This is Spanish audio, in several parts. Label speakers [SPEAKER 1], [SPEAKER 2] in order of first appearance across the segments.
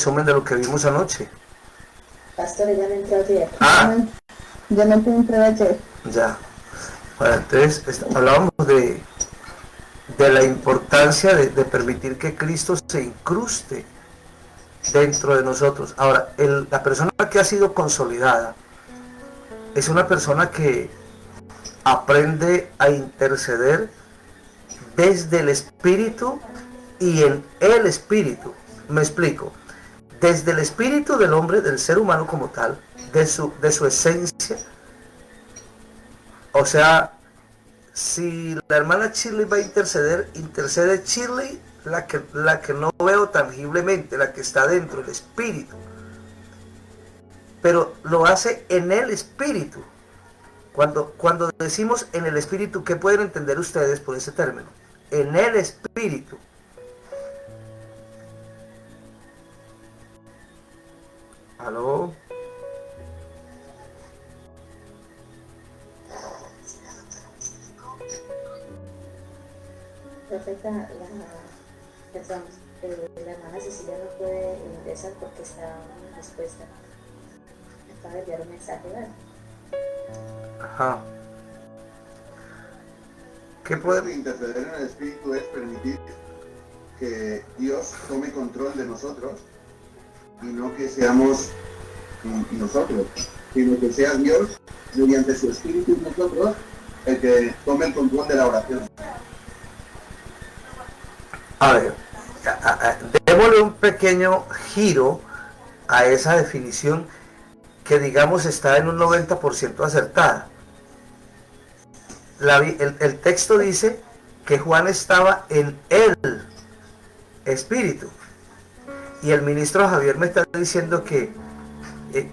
[SPEAKER 1] resumen de lo que vimos anoche.
[SPEAKER 2] Pastor, ya no entró ayer.
[SPEAKER 3] Yo no entré ayer.
[SPEAKER 1] Ya. Bueno, entonces hablábamos de la importancia de permitir que Cristo se incruste dentro de nosotros. Ahora, la persona que ha sido consolidada es una persona que aprende a interceder desde el Espíritu y en el Espíritu. Me explico. Desde el Espíritu del hombre, del ser humano como tal, de su esencia. O sea, si la hermana Shirley va a interceder, intercede Shirley, la que no veo tangiblemente, la que está dentro del Espíritu. Pero lo hace en el Espíritu. Cuando decimos en el Espíritu, ¿qué pueden entender ustedes por ese término? En el Espíritu. ¿Aló?
[SPEAKER 2] Profeta, la hermana Cecilia no puede ingresar porque está en respuesta. Acaba de enviar un mensaje, ¿verdad?
[SPEAKER 1] Ajá. ¿Qué puede?
[SPEAKER 4] Interceder en el Espíritu es permitir que Dios tome control de nosotros y no que seamos nosotros, sino que sea Dios mediante su Espíritu en nosotros el que tome el control de la oración.
[SPEAKER 1] A ver, démosle un pequeño giro a esa definición que digamos está en un 90% acertada. El texto dice que Juan estaba en el Espíritu. Y el ministro Javier me está diciendo que,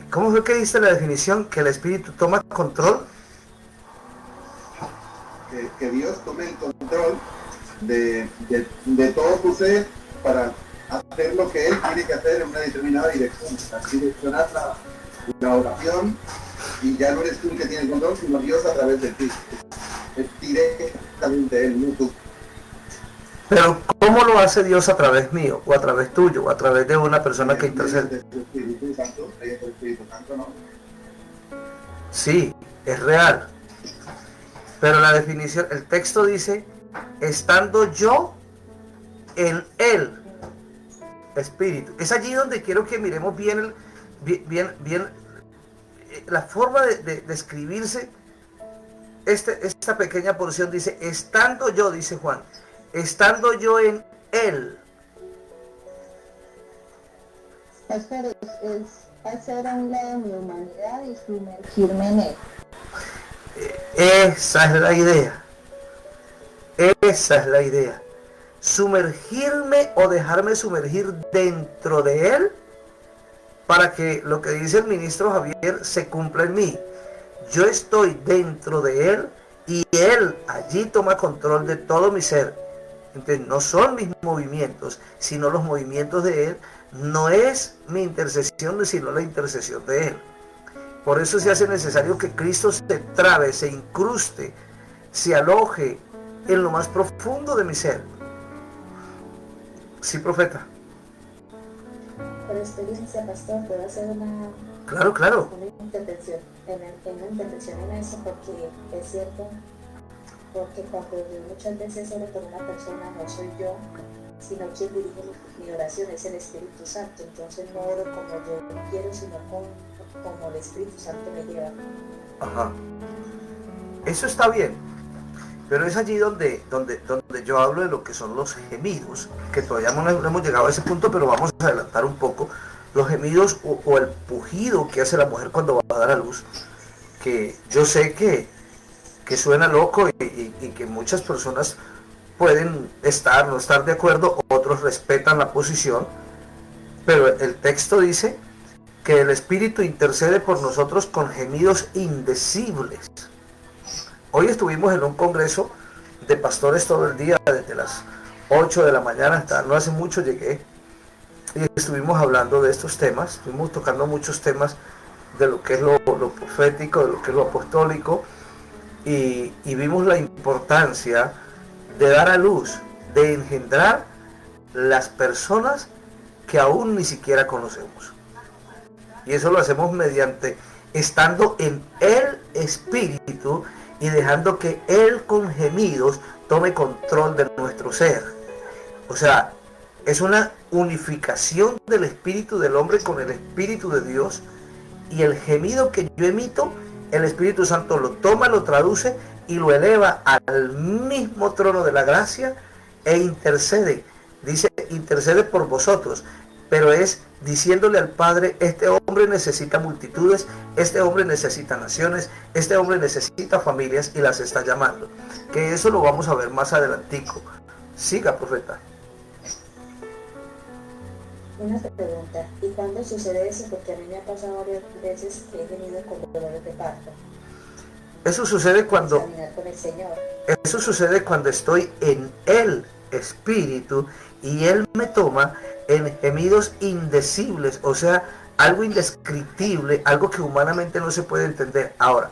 [SPEAKER 1] ¿cómo fue que dice la definición? Que el Espíritu toma control.
[SPEAKER 4] Que Dios tome el control de todo tu ser para hacer lo que Él tiene que hacer en una determinada dirección. Direccionar la oración, y ya no eres tú el que tiene el control, sino Dios a través de ti. Es directamente Él, no tú.
[SPEAKER 1] Pero ¿cómo lo hace Dios a través mío? O a través tuyo, o a través de una persona que intercede.
[SPEAKER 4] Espíritu Santo, Espíritu Santo, ¿no?
[SPEAKER 1] Sí, es real. Pero la definición, el texto dice, estando yo en el Espíritu. Es allí donde quiero que miremos bien la forma de escribirse. Esta pequeña porción dice, estando yo, dice Juan, estando yo en él.
[SPEAKER 3] Pastor, es hacer a un lado mi humanidad y sumergirme en él.
[SPEAKER 1] Esa es la idea. Esa es la idea. Sumergirme o dejarme sumergir dentro de él para que lo que dice el ministro Javier se cumpla en mí. Yo estoy dentro de él y él allí toma control de todo mi ser. Entonces no son mis movimientos, sino los movimientos de él. No es mi intercesión, sino la intercesión de él. Por eso se hace necesario que Cristo se trabe, se incruste, se aloje en lo más profundo de mi ser. Sí, profeta.
[SPEAKER 2] Por experiencia, pastor, puedo hacer una intervención en eso, porque es cierto, porque cuando yo muchas veces oro por una persona, no soy yo, sino quien dirige mi oración, es el Espíritu Santo. Entonces no oro como yo quiero, sino como el Espíritu Santo me lleva.
[SPEAKER 1] Ajá. Eso está bien, pero es allí donde yo hablo de lo que son los gemidos, que todavía no hemos llegado a ese punto, pero vamos a adelantar un poco. Los gemidos o el pujido que hace la mujer cuando va a dar a luz, que yo sé que suena loco y que muchas personas pueden no estar de acuerdo, otros respetan la posición, pero el texto dice que el Espíritu intercede por nosotros con gemidos indecibles. Hoy estuvimos en un congreso de pastores todo el día, desde las 8 de la mañana hasta no hace mucho llegué, y estuvimos hablando de estos temas, estuvimos tocando muchos temas de lo que es lo profético, de lo que es lo apostólico, y vimos la importancia de dar a luz, de engendrar las personas que aún ni siquiera conocemos. Y eso lo hacemos mediante estando en el Espíritu y dejando que Él con gemidos tome control de nuestro ser. O sea, es una unificación del espíritu del hombre con el Espíritu de Dios, y el gemido que yo emito, el Espíritu Santo lo toma, lo traduce y lo eleva al mismo trono de la gracia e intercede. Dice, intercede por vosotros, pero es diciéndole al Padre: este hombre necesita multitudes, este hombre necesita naciones, este hombre necesita familias, y las está llamando. Que eso lo vamos a ver más adelantico. Siga, profeta.
[SPEAKER 2] Una pregunta: ¿y cuándo sucede eso? Porque a mí me ha pasado varias veces que he venido con dolores de parto.
[SPEAKER 1] Eso sucede cuando
[SPEAKER 2] con el Señor.
[SPEAKER 1] Eso sucede cuando estoy en el Espíritu y Él me toma en gemidos indecibles, o sea, algo indescriptible, algo que humanamente no se puede entender. Ahora,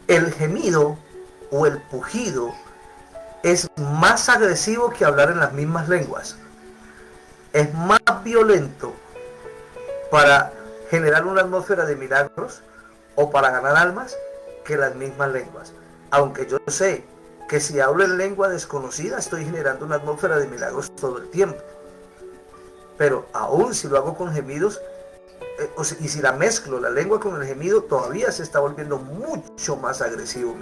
[SPEAKER 1] el gemido o el pujido es más agresivo que hablar en las mismas lenguas. Es más violento para generar una atmósfera de milagros o para ganar almas que las mismas lenguas. Aunque yo sé que si hablo en lengua desconocida estoy generando una atmósfera de milagros todo el tiempo. Pero aún si lo hago con gemidos, y si la mezclo la lengua con el gemido, todavía se está volviendo mucho más agresivo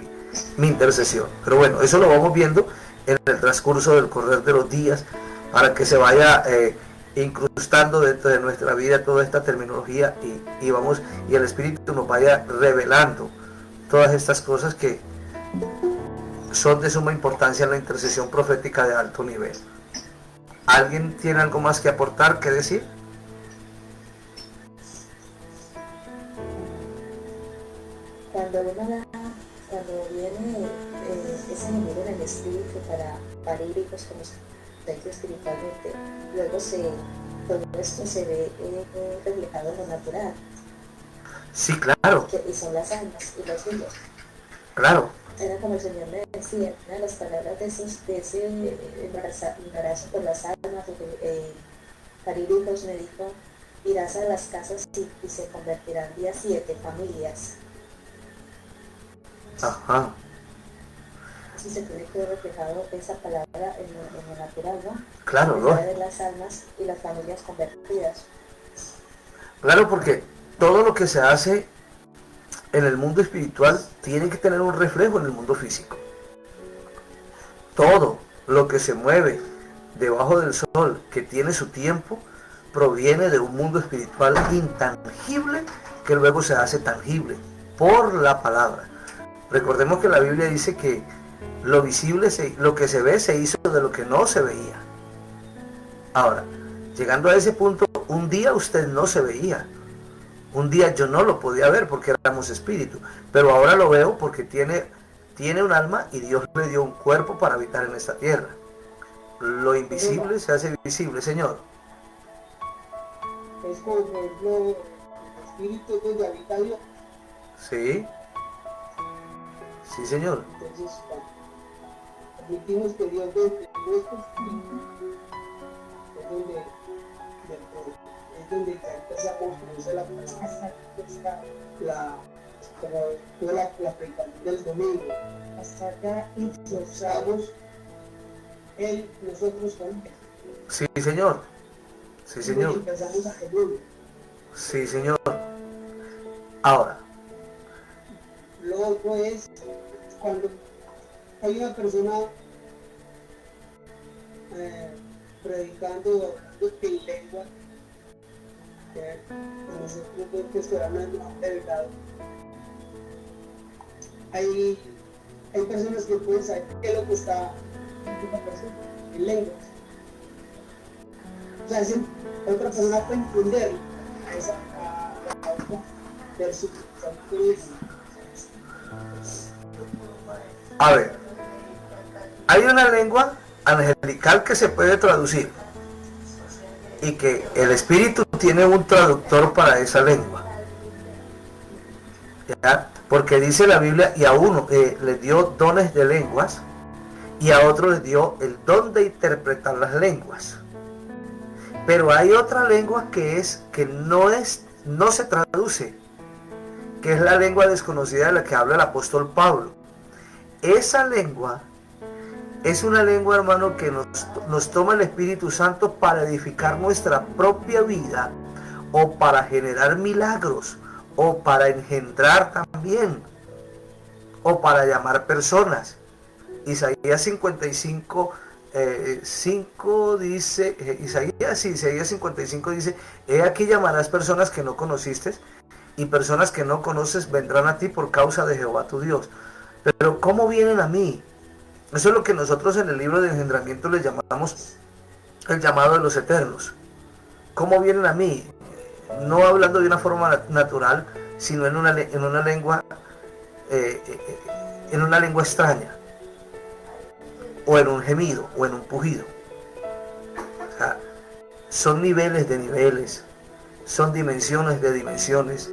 [SPEAKER 1] mi intercesión. Pero bueno, eso lo vamos viendo en el transcurso del correr de los días, para que se vaya incrustando dentro de nuestra vida toda esta terminología, y el Espíritu nos vaya revelando todas estas cosas que son de suma importancia en la intercesión profética de alto nivel. ¿Alguien tiene algo más que aportar, que decir?
[SPEAKER 2] Cuando viene ese nivel en el espíritu para parir hijos como sexo espiritualmente, luego todo esto se ve reflejado en lo natural.
[SPEAKER 1] Sí, claro.
[SPEAKER 2] Y son las almas y los hijos.
[SPEAKER 1] Claro.
[SPEAKER 2] Era como el Señor me decía, una de las palabras de ese embarazo por las almas, parir hijos, me dijo: irás a las casas y se convertirán día 7 familias.
[SPEAKER 1] Ajá.
[SPEAKER 2] Sí, se tiene que ver reflejado esa palabra en lo natural, ¿no?
[SPEAKER 1] Claro, ¿no?
[SPEAKER 2] De las almas y las familias convertidas.
[SPEAKER 1] Claro, porque todo lo que se hace en el mundo espiritual tiene que tener un reflejo en el mundo físico. Todo lo que se mueve debajo del sol, que tiene su tiempo, proviene de un mundo espiritual intangible que luego se hace tangible por la palabra. Recordemos que la Biblia dice que lo visible, lo que se ve, se hizo de lo que no se veía. Ahora, llegando a ese punto, un día usted no se veía. Un día yo no lo podía ver porque éramos espíritu, pero ahora lo veo porque tiene un alma y Dios le dio un cuerpo para habitar en esta tierra. Lo invisible se hace visible, Señor.
[SPEAKER 5] Es como, por ejemplo, el espíritu es donde habita Dios.
[SPEAKER 1] Sí. Sí, Señor.
[SPEAKER 5] Entonces, admitimos que Dios desde nuestro espíritu es donde empezamos a conocer la predicación del domingo. Hasta acá impulsamos nosotros con él.
[SPEAKER 1] Sí, Señor. Sí, Señor.
[SPEAKER 5] Y empezamos a Jesús.
[SPEAKER 1] Sí, Señor. Ahora.
[SPEAKER 5] Lo otro es cuando hay una persona predicando en lengua, nosotros que esperamos de verdad. Hay personas que pueden saber qué es lo que está en lengua. O sea, si otra persona puede entender a otra versus.
[SPEAKER 1] A ver, hay una lengua angelical que se puede traducir y que el Espíritu tiene un traductor para esa lengua, ¿ya? Porque dice la Biblia, y a uno le dio dones de lenguas y a otro le dio el don de interpretar las lenguas. Pero hay otra lengua que no se traduce, que es la lengua desconocida de la que habla el apóstol Pablo. Esa lengua es una lengua, hermano, que nos toma el Espíritu Santo para edificar nuestra propia vida, o para generar milagros, o para engendrar también, o para llamar personas. Isaías 55, 5 dice, Isaías 55 dice: he aquí llamarás personas que no conociste, y personas que no conoces vendrán a ti por causa de Jehová tu Dios. Pero ¿cómo vienen a mí? Eso es lo que nosotros en el libro de engendramiento le llamamos el llamado de los eternos. ¿Cómo vienen a mí? No hablando de una forma natural, sino en una lengua extraña, o en un gemido, o en un pujido. O sea, son niveles de niveles, son dimensiones de dimensiones,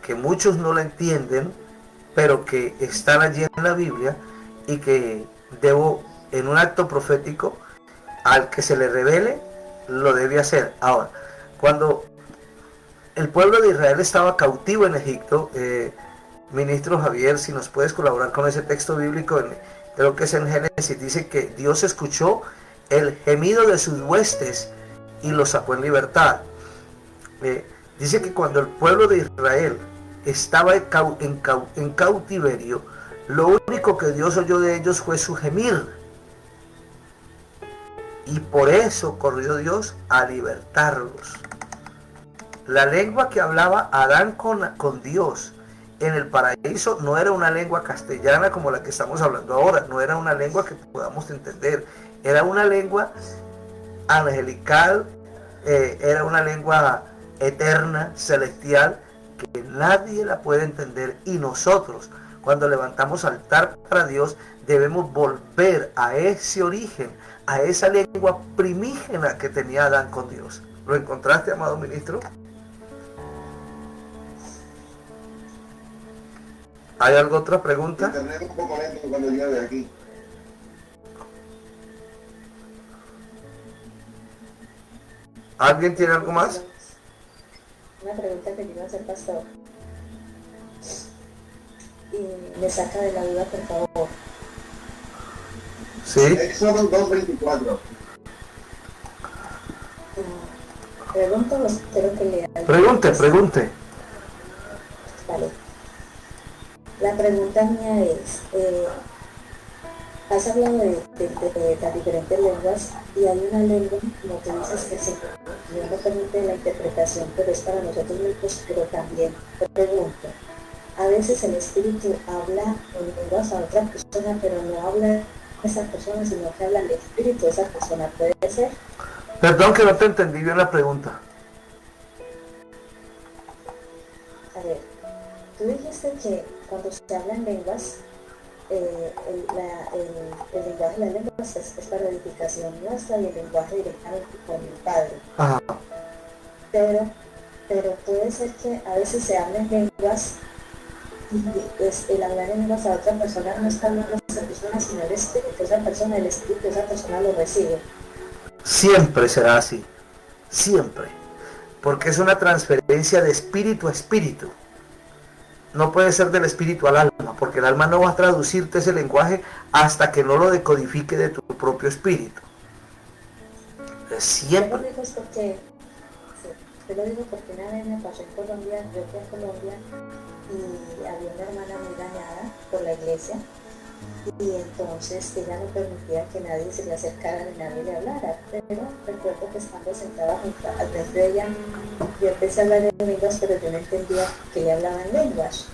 [SPEAKER 1] que muchos no la entienden, pero que están allí en la Biblia, y que debo, en un acto profético, al que se le revele, lo debe hacer. Ahora, cuando el pueblo de Israel estaba cautivo en Egipto, ministro Javier, si nos puedes colaborar con ese texto bíblico, creo que es en Génesis, dice que Dios escuchó el gemido de sus huestes y los sacó en libertad. Dice que cuando el pueblo de Israel estaba en cautiverio, lo único que Dios oyó de ellos fue su gemir. Y por eso corrió Dios a libertarlos. La lengua que hablaba Adán con Dios en el paraíso no era una lengua castellana como la que estamos hablando ahora. No era una lengua que podamos entender. Era una lengua angelical, era una lengua eterna, celestial, que nadie la puede entender. Y nosotros, cuando levantamos altar para Dios, debemos volver a ese origen, a esa lengua primígena que tenía Adán con Dios. ¿Lo encontraste, amado ministro? ¿Hay alguna otra pregunta?
[SPEAKER 4] Internet un poco lento cuando llueve aquí.
[SPEAKER 1] ¿Alguien tiene algo más?
[SPEAKER 2] Una pregunta que quiero hacer, pastor. Y me saca de la duda, por favor.
[SPEAKER 1] Sí.
[SPEAKER 4] Éxodo 2:24.
[SPEAKER 2] Pregunto, o espero que lea.
[SPEAKER 1] Pregunte.
[SPEAKER 2] Vale. La pregunta mía es, has hablado de las diferentes lenguas, y hay una lengua, como tú dices, que se no permite la interpretación, pero es para nosotros mismos. Pero también te pregunto, a veces el Espíritu habla en lenguas a otra persona, pero no habla esa persona, sino que habla el Espíritu de esa persona. ¿Puede ser?
[SPEAKER 1] Perdón que no te entendí bien la pregunta.
[SPEAKER 2] A ver, tú dijiste que cuando se habla en lenguas, el lenguaje de las lenguas es para edificación nuestra, y el lenguaje directamente con el Padre.
[SPEAKER 1] Ajá.
[SPEAKER 2] Pero puede ser que a veces se habla en lenguas, y el hablar en lenguas a otra persona no está hablando a esa persona, sino el Espíritu de esa persona, el Espíritu de esa persona lo recibe.
[SPEAKER 1] Siempre será así, siempre, porque es una transferencia de espíritu a espíritu. No puede ser del espíritu al alma, porque el alma no va a traducirte ese lenguaje hasta que no lo decodifique de tu propio espíritu. Siempre.
[SPEAKER 2] Te lo digo porque una vez me pasó en Colombia. Yo fui a Colombia y había una hermana muy dañada por la iglesia, y entonces ella no permitía que nadie se le acercara ni nadie le hablara. Pero recuerdo que estando sentada al frente de ella, yo empecé a hablar en lenguas, pero yo no entendía que ella hablaba en lenguas.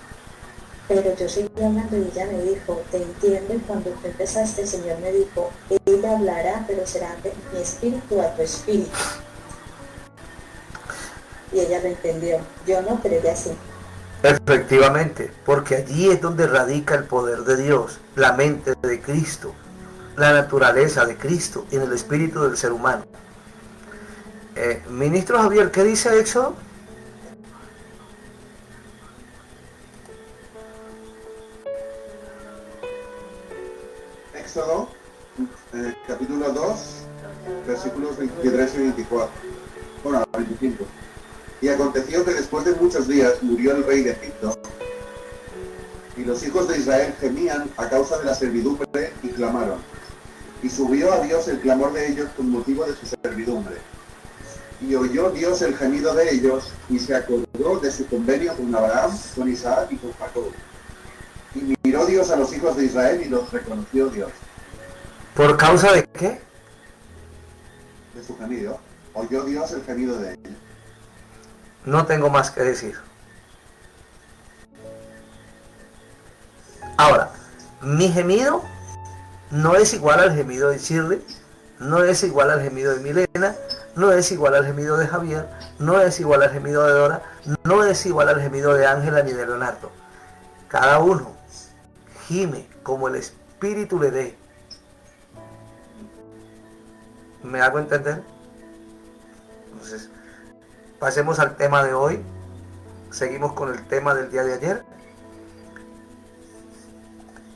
[SPEAKER 2] Pero yo seguí hablando, y ella me dijo: te entiendo, y cuando tú empezaste, el Señor me dijo: ella hablará, pero será de mi espíritu a tu espíritu. Y ella lo entendió. Yo no, pero ella sí.
[SPEAKER 1] Efectivamente, porque allí es donde radica el poder de Dios, la mente de Cristo, la naturaleza de Cristo en el espíritu del ser humano. Ministro Javier, ¿qué dice Éxodo?
[SPEAKER 4] Éxodo, capítulo 2, versículos 23 y 24. Bueno, 25. Y aconteció que después de muchos días murió el rey de Egipto, y los hijos de Israel gemían a causa de la servidumbre y clamaron. Y subió a Dios el clamor de ellos con motivo de su servidumbre. Y oyó Dios el gemido de ellos, y se acordó de su convenio con Abraham, con Isaac y con Jacob. Y miró Dios a los hijos de Israel y los reconoció Dios.
[SPEAKER 1] ¿Por causa de qué?
[SPEAKER 4] De su gemido. Oyó Dios el gemido de ellos.
[SPEAKER 1] No tengo más que decir. Ahora, mi gemido no es igual al gemido de Shirley, no es igual al gemido de Milena, no es igual al gemido de Javier, no es igual al gemido de Dora, no es igual al gemido de Ángela ni de Leonardo. Cada uno gime como el Espíritu le dé. ¿Me hago entender? Entonces, pasemos al tema de hoy. Seguimos con el tema del día de ayer.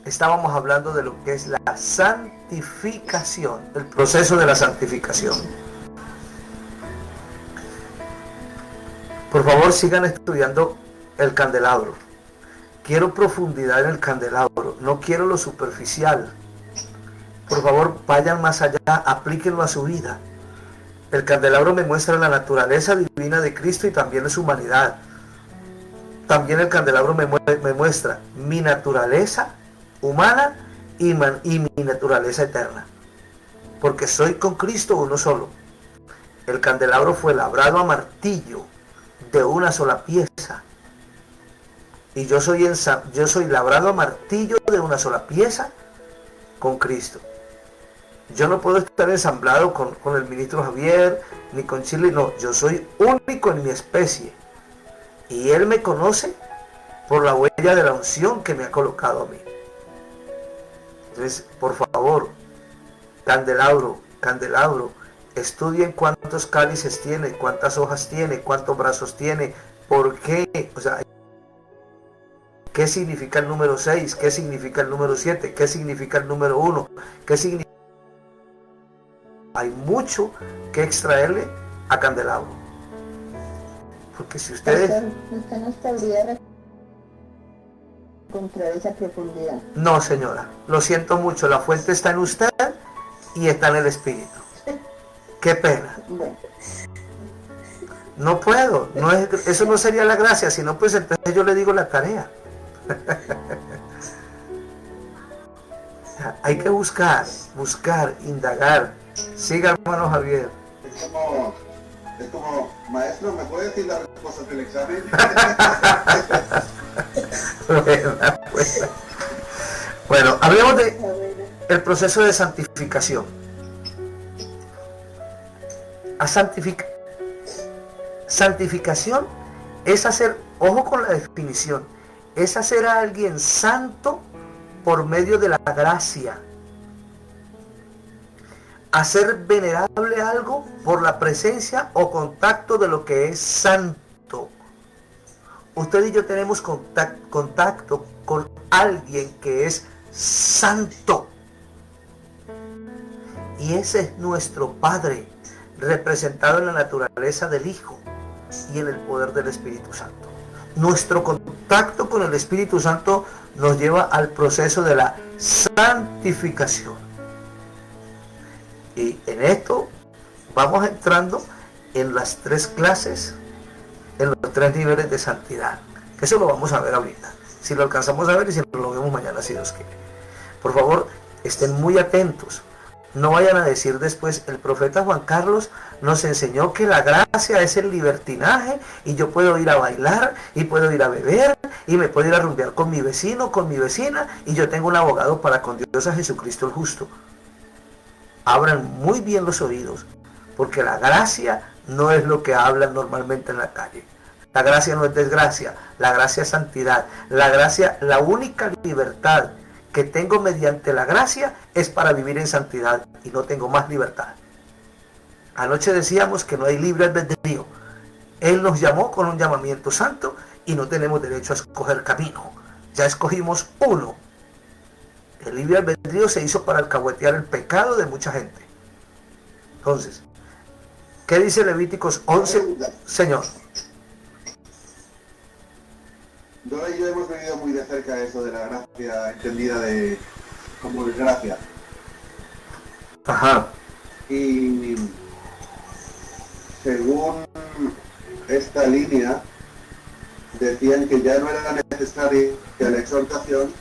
[SPEAKER 1] Estábamos hablando de lo que es la santificación, el proceso de la santificación. Por favor, sigan estudiando el candelabro. Quiero profundidad en el candelabro, no quiero lo superficial. Por favor, vayan más allá, aplíquenlo a su vida. El candelabro me muestra la naturaleza divina de Cristo y también de su humanidad. También el candelabro me muestra mi naturaleza humana y mi naturaleza eterna. Porque soy con Cristo uno solo. El candelabro fue labrado a martillo de una sola pieza. Y yo soy labrado a martillo de una sola pieza con Cristo. Yo no puedo estar ensamblado con el ministro Javier, ni con Chile, no. Yo soy único en mi especie. Y Él me conoce por la huella de la unción que me ha colocado a mí. Entonces, por favor, candelabro, estudien cuántos cálices tiene, cuántas hojas tiene, cuántos brazos tiene, por qué, o sea, qué significa el número 6, qué significa el número 7, qué significa el número 1, qué significa... Hay mucho que extraerle a candelabro. Porque si ustedes...
[SPEAKER 3] Usted no sabría encontrar esa profundidad.
[SPEAKER 1] No, señora, lo siento mucho, la fuente está en usted y está en el Espíritu. Qué pena.
[SPEAKER 3] Bueno.
[SPEAKER 1] No puedo, eso no sería la gracia, sino pues entonces yo le digo la tarea. Hay que buscar, indagar. Siga, hermano Javier.
[SPEAKER 4] Es como, maestro, ¿me puede decir la respuesta del examen?
[SPEAKER 1] Bueno, hablemos de el proceso de santificación. Santificación es hacer, ojo con la definición, es hacer a alguien santo por medio de la gracia. Hacer venerable algo por la presencia o contacto de lo que es santo. Usted y yo tenemos contacto con alguien que es santo. Y ese es nuestro Padre, representado en la naturaleza del Hijo y en el poder del Espíritu Santo. Nuestro contacto con el Espíritu Santo nos lleva al proceso de la santificación. Y en esto vamos entrando en las 3 clases, en los 3 niveles de santidad. Eso lo vamos a ver ahorita. Si lo alcanzamos a ver y si lo vemos mañana, si Dios quiere. Por favor, estén muy atentos. No vayan a decir después, el profeta Juan Carlos nos enseñó que la gracia es el libertinaje y yo puedo ir a bailar y puedo ir a beber y me puedo ir a rumbear con mi vecino, con mi vecina y yo tengo un abogado para con Dios, a Jesucristo el justo. Abran muy bien los oídos, porque la gracia no es lo que hablan normalmente en la calle. La gracia no es desgracia, la gracia es santidad. La gracia, la única libertad que tengo mediante la gracia es para vivir en santidad y no tengo más libertad. Anoche decíamos que no hay libre albedrío. Él nos llamó con un llamamiento santo y no tenemos derecho a escoger camino. Ya escogimos uno. El libre albedrío se hizo para alcahuetear el pecado de mucha gente. Entonces, ¿qué dice Levíticos 11? Señor.
[SPEAKER 4] Dora y yo hemos vivido muy de cerca eso de la gracia entendida como desgracia.
[SPEAKER 1] Ajá.
[SPEAKER 4] Y según esta línea, decían que ya no era necesaria la exhortación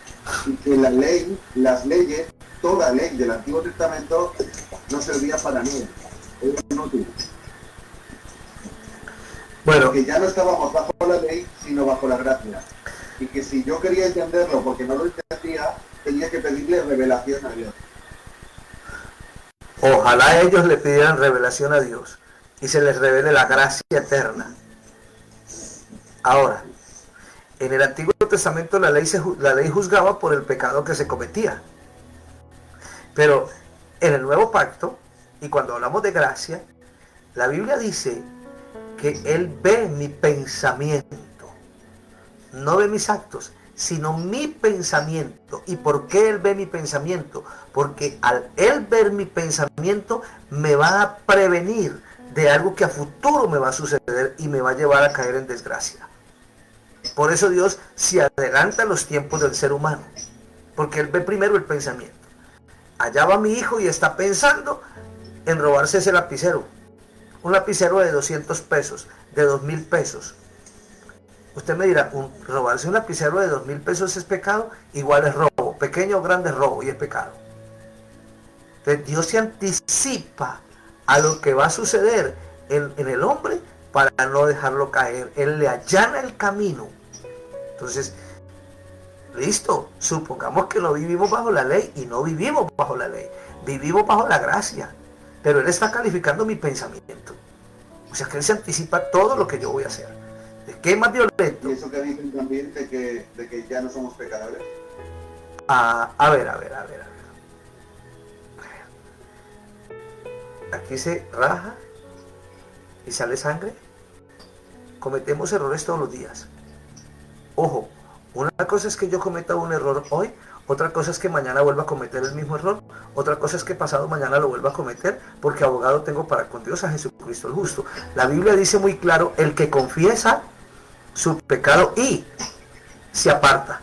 [SPEAKER 4] y que la ley, las leyes, toda ley del Antiguo Testamento no servía para nada. Era inútil.
[SPEAKER 1] Bueno,
[SPEAKER 4] Que ya no estábamos bajo la ley, sino bajo la gracia. Y que si yo quería entenderlo porque no lo entendía, tenía que pedirle revelación a Dios.
[SPEAKER 1] ojalá ellos le pidieran revelación a Dios y se les revele la gracia eterna. Ahora, en el Antiguo Testamento la ley juzgaba por el pecado que se cometía. Pero en el Nuevo Pacto, y cuando hablamos de gracia, la Biblia dice que Él ve mi pensamiento, no ve mis actos, sino mi pensamiento. ¿Y por qué Él ve mi pensamiento? Porque al Él ver mi pensamiento me va a prevenir de algo que a futuro me va a suceder y me va a llevar a caer en desgracia. Por eso Dios se adelanta a los tiempos del ser humano, porque Él ve primero el pensamiento. Allá va mi hijo y está pensando en robarse ese lapicero. Un lapicero de 200 pesos, de 2,000 pesos. Usted me dirá, robarse un lapicero de 2,000 pesos es pecado, igual es robo, pequeño o grande es robo y es pecado. Entonces Dios se anticipa a lo que va a suceder en el hombre para no dejarlo caer. Él le allana el camino. Entonces, listo, supongamos que no vivimos bajo la ley, y no vivimos bajo la ley, vivimos bajo la gracia, pero Él está calificando mi pensamiento. O sea que Él se anticipa todo lo que yo voy a hacer. ¿De qué más violento?
[SPEAKER 4] ¿Y eso que dicen también de que ya no somos pecadores?
[SPEAKER 1] A ver. Aquí se raja y sale sangre. Cometemos errores todos los días. Ojo, una cosa es que yo cometa un error hoy, otra cosa es que mañana vuelva a cometer el mismo error, otra cosa es que pasado mañana lo vuelva a cometer, porque abogado tengo para con Dios a Jesucristo el justo. La Biblia dice muy claro, el que confiesa su pecado y se aparta.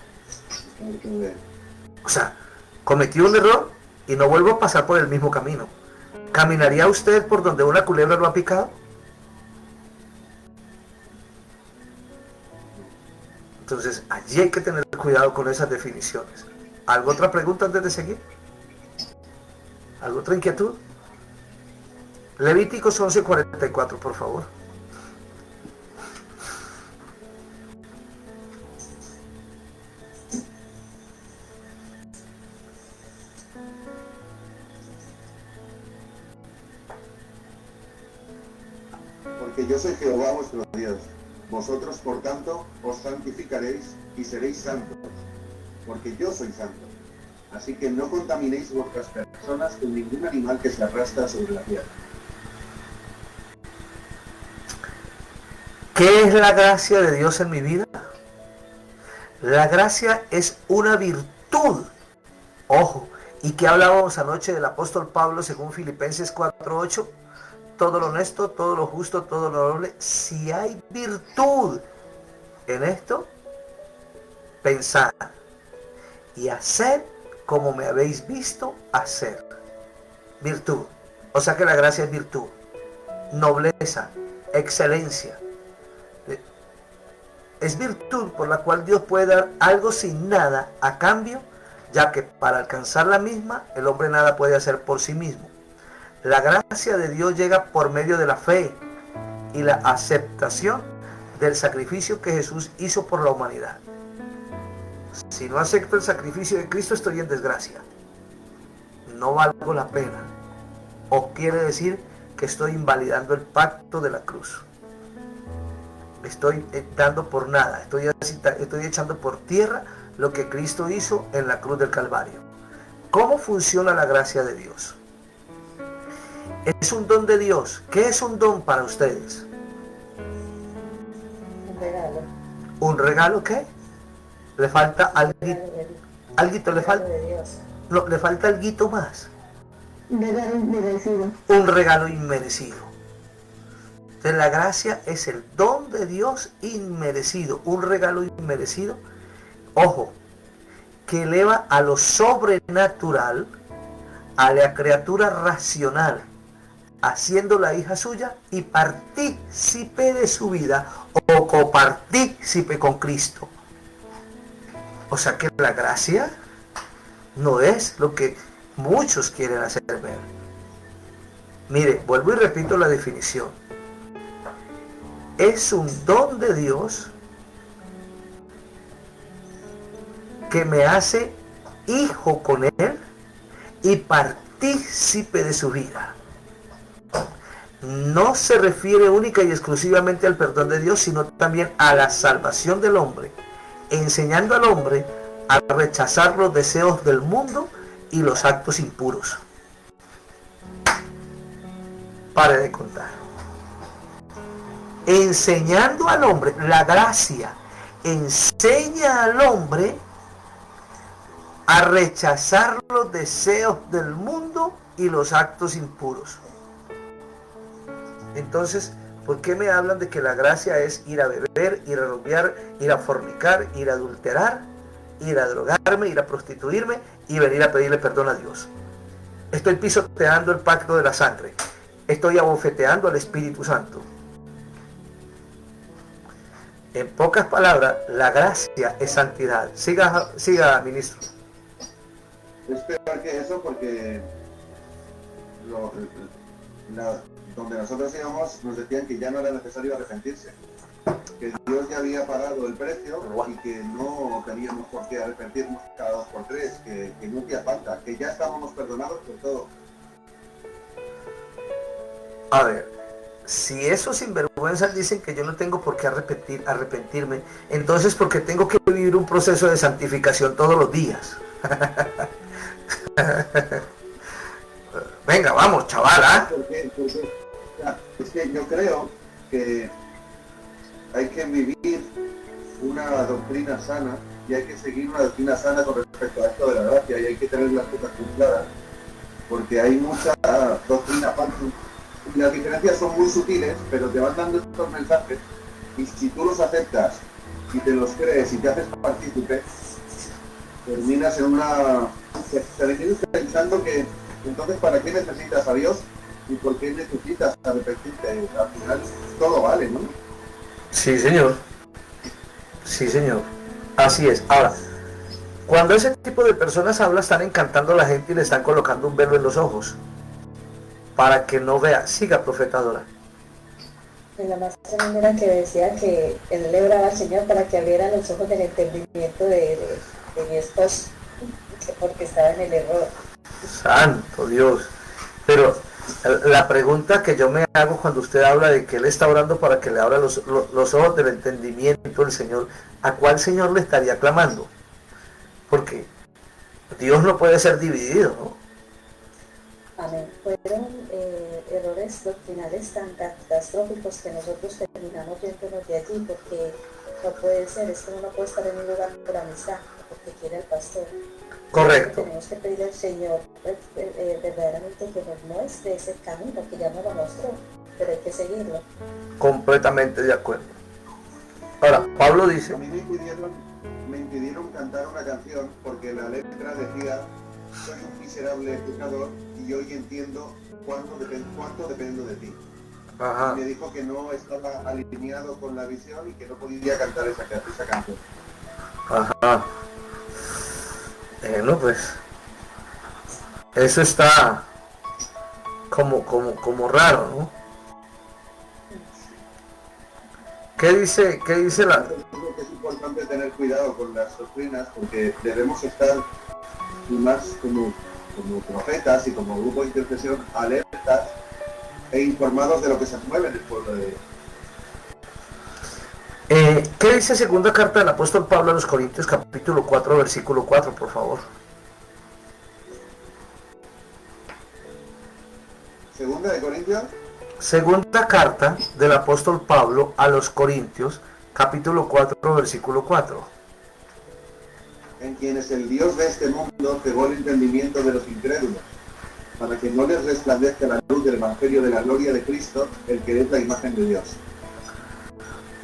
[SPEAKER 1] O sea, cometí un error y no vuelvo a pasar por el mismo camino. ¿Caminaría usted por donde una culebra lo ha picado? Entonces, allí hay que tener cuidado con esas definiciones. ¿Alguna otra pregunta antes de seguir? ¿Alguna otra inquietud? Levíticos 11:44, por favor.
[SPEAKER 4] Porque yo soy Jehová vuestro Dios. Vosotros, por tanto, os santificaréis y seréis santos, porque yo soy santo. Así que no contaminéis vuestras personas con ningún animal que se arrastra sobre la tierra.
[SPEAKER 1] ¿Qué es la gracia de Dios en mi vida? La gracia es una virtud. Ojo, ¿y qué hablábamos anoche del apóstol Pablo según Filipenses 4:8? Todo lo honesto, todo lo justo, todo lo noble. Si hay virtud en esto, pensad y haced como me habéis visto hacer. Virtud. O sea que la gracia es virtud, nobleza, excelencia. Es virtud por la cual Dios puede dar algo sin nada a cambio, ya que para alcanzar la misma, el hombre nada puede hacer por sí mismo. La gracia de Dios llega por medio de la fe y la aceptación del sacrificio que Jesús hizo por la humanidad. Si no acepto el sacrificio de Cristo, estoy en desgracia. No valgo la pena. O quiere decir que estoy invalidando el pacto de la cruz. Estoy dando por nada. Estoy echando por tierra lo que Cristo hizo en la cruz del Calvario. ¿Cómo funciona la gracia de Dios? Es un don de Dios. ¿Qué es un don para ustedes?
[SPEAKER 2] Un regalo.
[SPEAKER 1] ¿Un regalo qué? Le falta alguito, le falta. No, le falta alguito más.
[SPEAKER 3] Regalo inmerecido.
[SPEAKER 1] Un regalo inmerecido. Entonces la gracia es el don de Dios inmerecido, un regalo inmerecido, ojo, que eleva a lo sobrenatural a la criatura racional, haciéndola hija suya y partícipe de su vida o copartícipe con Cristo. O sea que la gracia no es lo que muchos quieren hacer ver. Mire, vuelvo y repito la definición. Es un don de Dios que me hace hijo con Él y partícipe de su vida. No se refiere única y exclusivamente al perdón de Dios, sino también a la salvación del hombre, enseñando al hombre a rechazar los deseos del mundo y los actos impuros. Pare de contar. Enseñando al hombre, la gracia enseña al hombre a rechazar los deseos del mundo y los actos impuros. Entonces, ¿por qué me hablan de que la gracia es ir a beber, ir a rumbear, ir a fornicar, ir a adulterar, ir a drogarme, ir a prostituirme y venir a pedirle perdón a Dios? Estoy pisoteando el pacto de la sangre. Estoy abofeteando al Espíritu Santo. En pocas palabras, la gracia es santidad. Siga, ministro.
[SPEAKER 4] Es peor que eso porque donde nosotros íbamos nos decían que ya no era necesario arrepentirse, que Dios ya había pagado el precio y que no teníamos por qué arrepentirnos cada 2 por 3, que no hacía falta, que ya estábamos perdonados por todo.
[SPEAKER 1] A ver, si esos sinvergüenzas dicen que yo no tengo por qué arrepentirme, entonces porque tengo que vivir un proceso de santificación todos los días. Venga, vamos, chaval, ¿ah?
[SPEAKER 4] Es que yo creo que hay que vivir una doctrina sana y hay que seguir una doctrina sana con respecto a esto de la gracia y hay que tener las cosas muy claras, porque hay mucha doctrina falsa y las diferencias son muy sutiles, pero te van dando estos mensajes y si tú los aceptas y te los crees y te haces partícipe, terminas en una... terminas pensando que entonces ¿para qué necesitas a Dios? ¿Y por qué necesitas arrepentirte? Al final todo vale, ¿no?
[SPEAKER 1] Sí, señor. Sí, señor. Así es. Ahora, cuando ese tipo de personas habla, están encantando a la gente y le están colocando un velo en los ojos para que no vea. Siga, profeta Dora.
[SPEAKER 2] En la más tremenda que decía que él le oraba al Señor para que abriera los ojos del entendimiento de mi esposo, porque estaba en el error.
[SPEAKER 1] Santo Dios. Pero la pregunta que yo me hago cuando usted habla de que él está orando para que le abra los ojos del entendimiento del Señor, ¿a cuál Señor le estaría clamando? Porque Dios no puede ser dividido, ¿no?
[SPEAKER 2] Amén. Fueron errores doctrinales tan catastróficos que nosotros terminamos yéndonos de allí, porque no puede ser, es que uno no puede estar en un lugar por amistad, porque quiere el pastor.
[SPEAKER 1] Correcto.
[SPEAKER 2] Tenemos que pedir al Señor verdaderamente que nos muestre ese camino que ya nos lo mostró, pero hay que seguirlo.
[SPEAKER 1] Completamente de acuerdo. Ahora, Pablo dice...
[SPEAKER 4] A mí me impidieron cantar una canción porque la letra decía: soy un miserable pecador y hoy entiendo cuánto dependo de ti.
[SPEAKER 1] Ajá.
[SPEAKER 4] Y me dijo que no estaba alineado con la visión y que no podía cantar esa canción.
[SPEAKER 1] Ajá. No, pues eso está como raro, ¿no? ¿Qué dice la...?
[SPEAKER 4] Creo que es importante tener cuidado con las doctrinas porque debemos estar, y más como profetas y como grupo de intercesión, alertas e informados de lo que se mueve en el pueblo de Dios.
[SPEAKER 1] ¿Qué dice segunda carta del apóstol Pablo a los Corintios, capítulo 4, versículo 4, por favor?
[SPEAKER 4] Segunda de Corintios.
[SPEAKER 1] Segunda carta del apóstol Pablo a los Corintios, capítulo 4, versículo 4.
[SPEAKER 4] En quienes el Dios de este mundo cegó el entendimiento de los incrédulos, para que no les resplandezca la luz del Evangelio de la gloria de Cristo, el que es la imagen de Dios.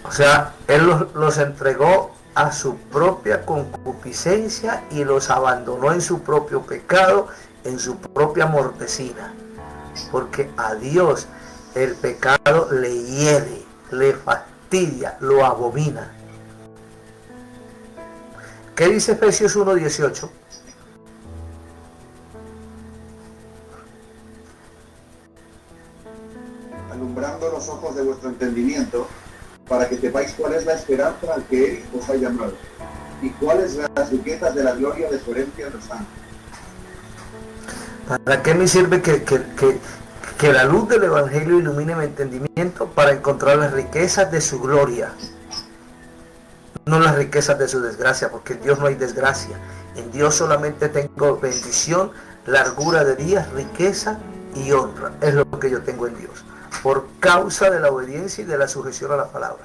[SPEAKER 1] O sea, Él los entregó a su propia concupiscencia y los abandonó en su propio pecado, en su propia mortecina. Porque a Dios el pecado le hiere, le fastidia, lo abomina. ¿Qué dice Efesios 1:18?
[SPEAKER 4] Alumbrando los ojos de vuestro entendimiento, para que sepáis cuál es la esperanza al que Él os ha llamado, y cuáles las riquezas de la gloria de su herencia en los santos.
[SPEAKER 1] ¿Para qué me sirve que la luz del Evangelio ilumine mi entendimiento? Para encontrar las riquezas de su gloria, no las riquezas de su desgracia, porque en Dios no hay desgracia. En Dios solamente tengo bendición, largura de días, riqueza y honra. Es lo que yo tengo en Dios, por causa de la obediencia y de la sujeción a la palabra.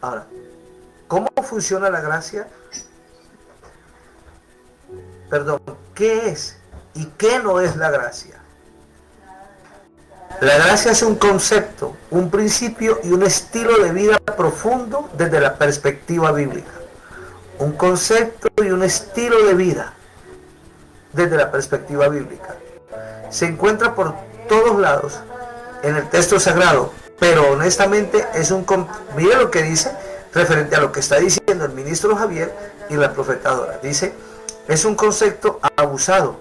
[SPEAKER 1] Ahora, ¿cómo funciona la gracia? Perdón, ¿qué es y qué no es la gracia? La gracia es un concepto, un principio y un estilo de vida profundo desde la perspectiva bíblica. Un concepto y un estilo de vida desde la perspectiva bíblica. Se encuentra por todos lados en el texto sagrado, pero honestamente es mire lo que dice referente a lo que está diciendo el ministro Javier y la profetadora. Dice, es un concepto abusado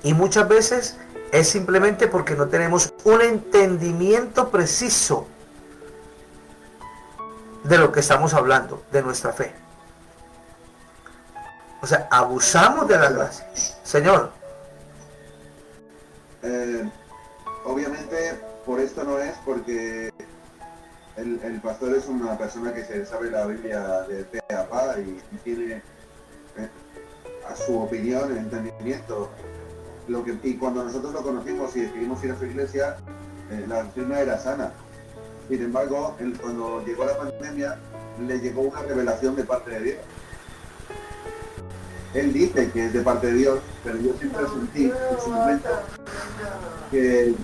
[SPEAKER 1] y muchas veces es simplemente porque no tenemos un entendimiento preciso de lo que estamos hablando, de nuestra fe. O sea, abusamos de la gracia. Señor.
[SPEAKER 4] Obviamente, por esto no es porque el pastor es una persona que se sabe la Biblia de pe a pa y tiene a su opinión, el entendimiento. Y cuando nosotros lo conocimos y decidimos ir a su iglesia, la doctrina era sana. Sin embargo, cuando llegó la pandemia, le llegó una revelación de parte de Dios. Él dice que es de parte de Dios, pero yo siempre sentí en su momento que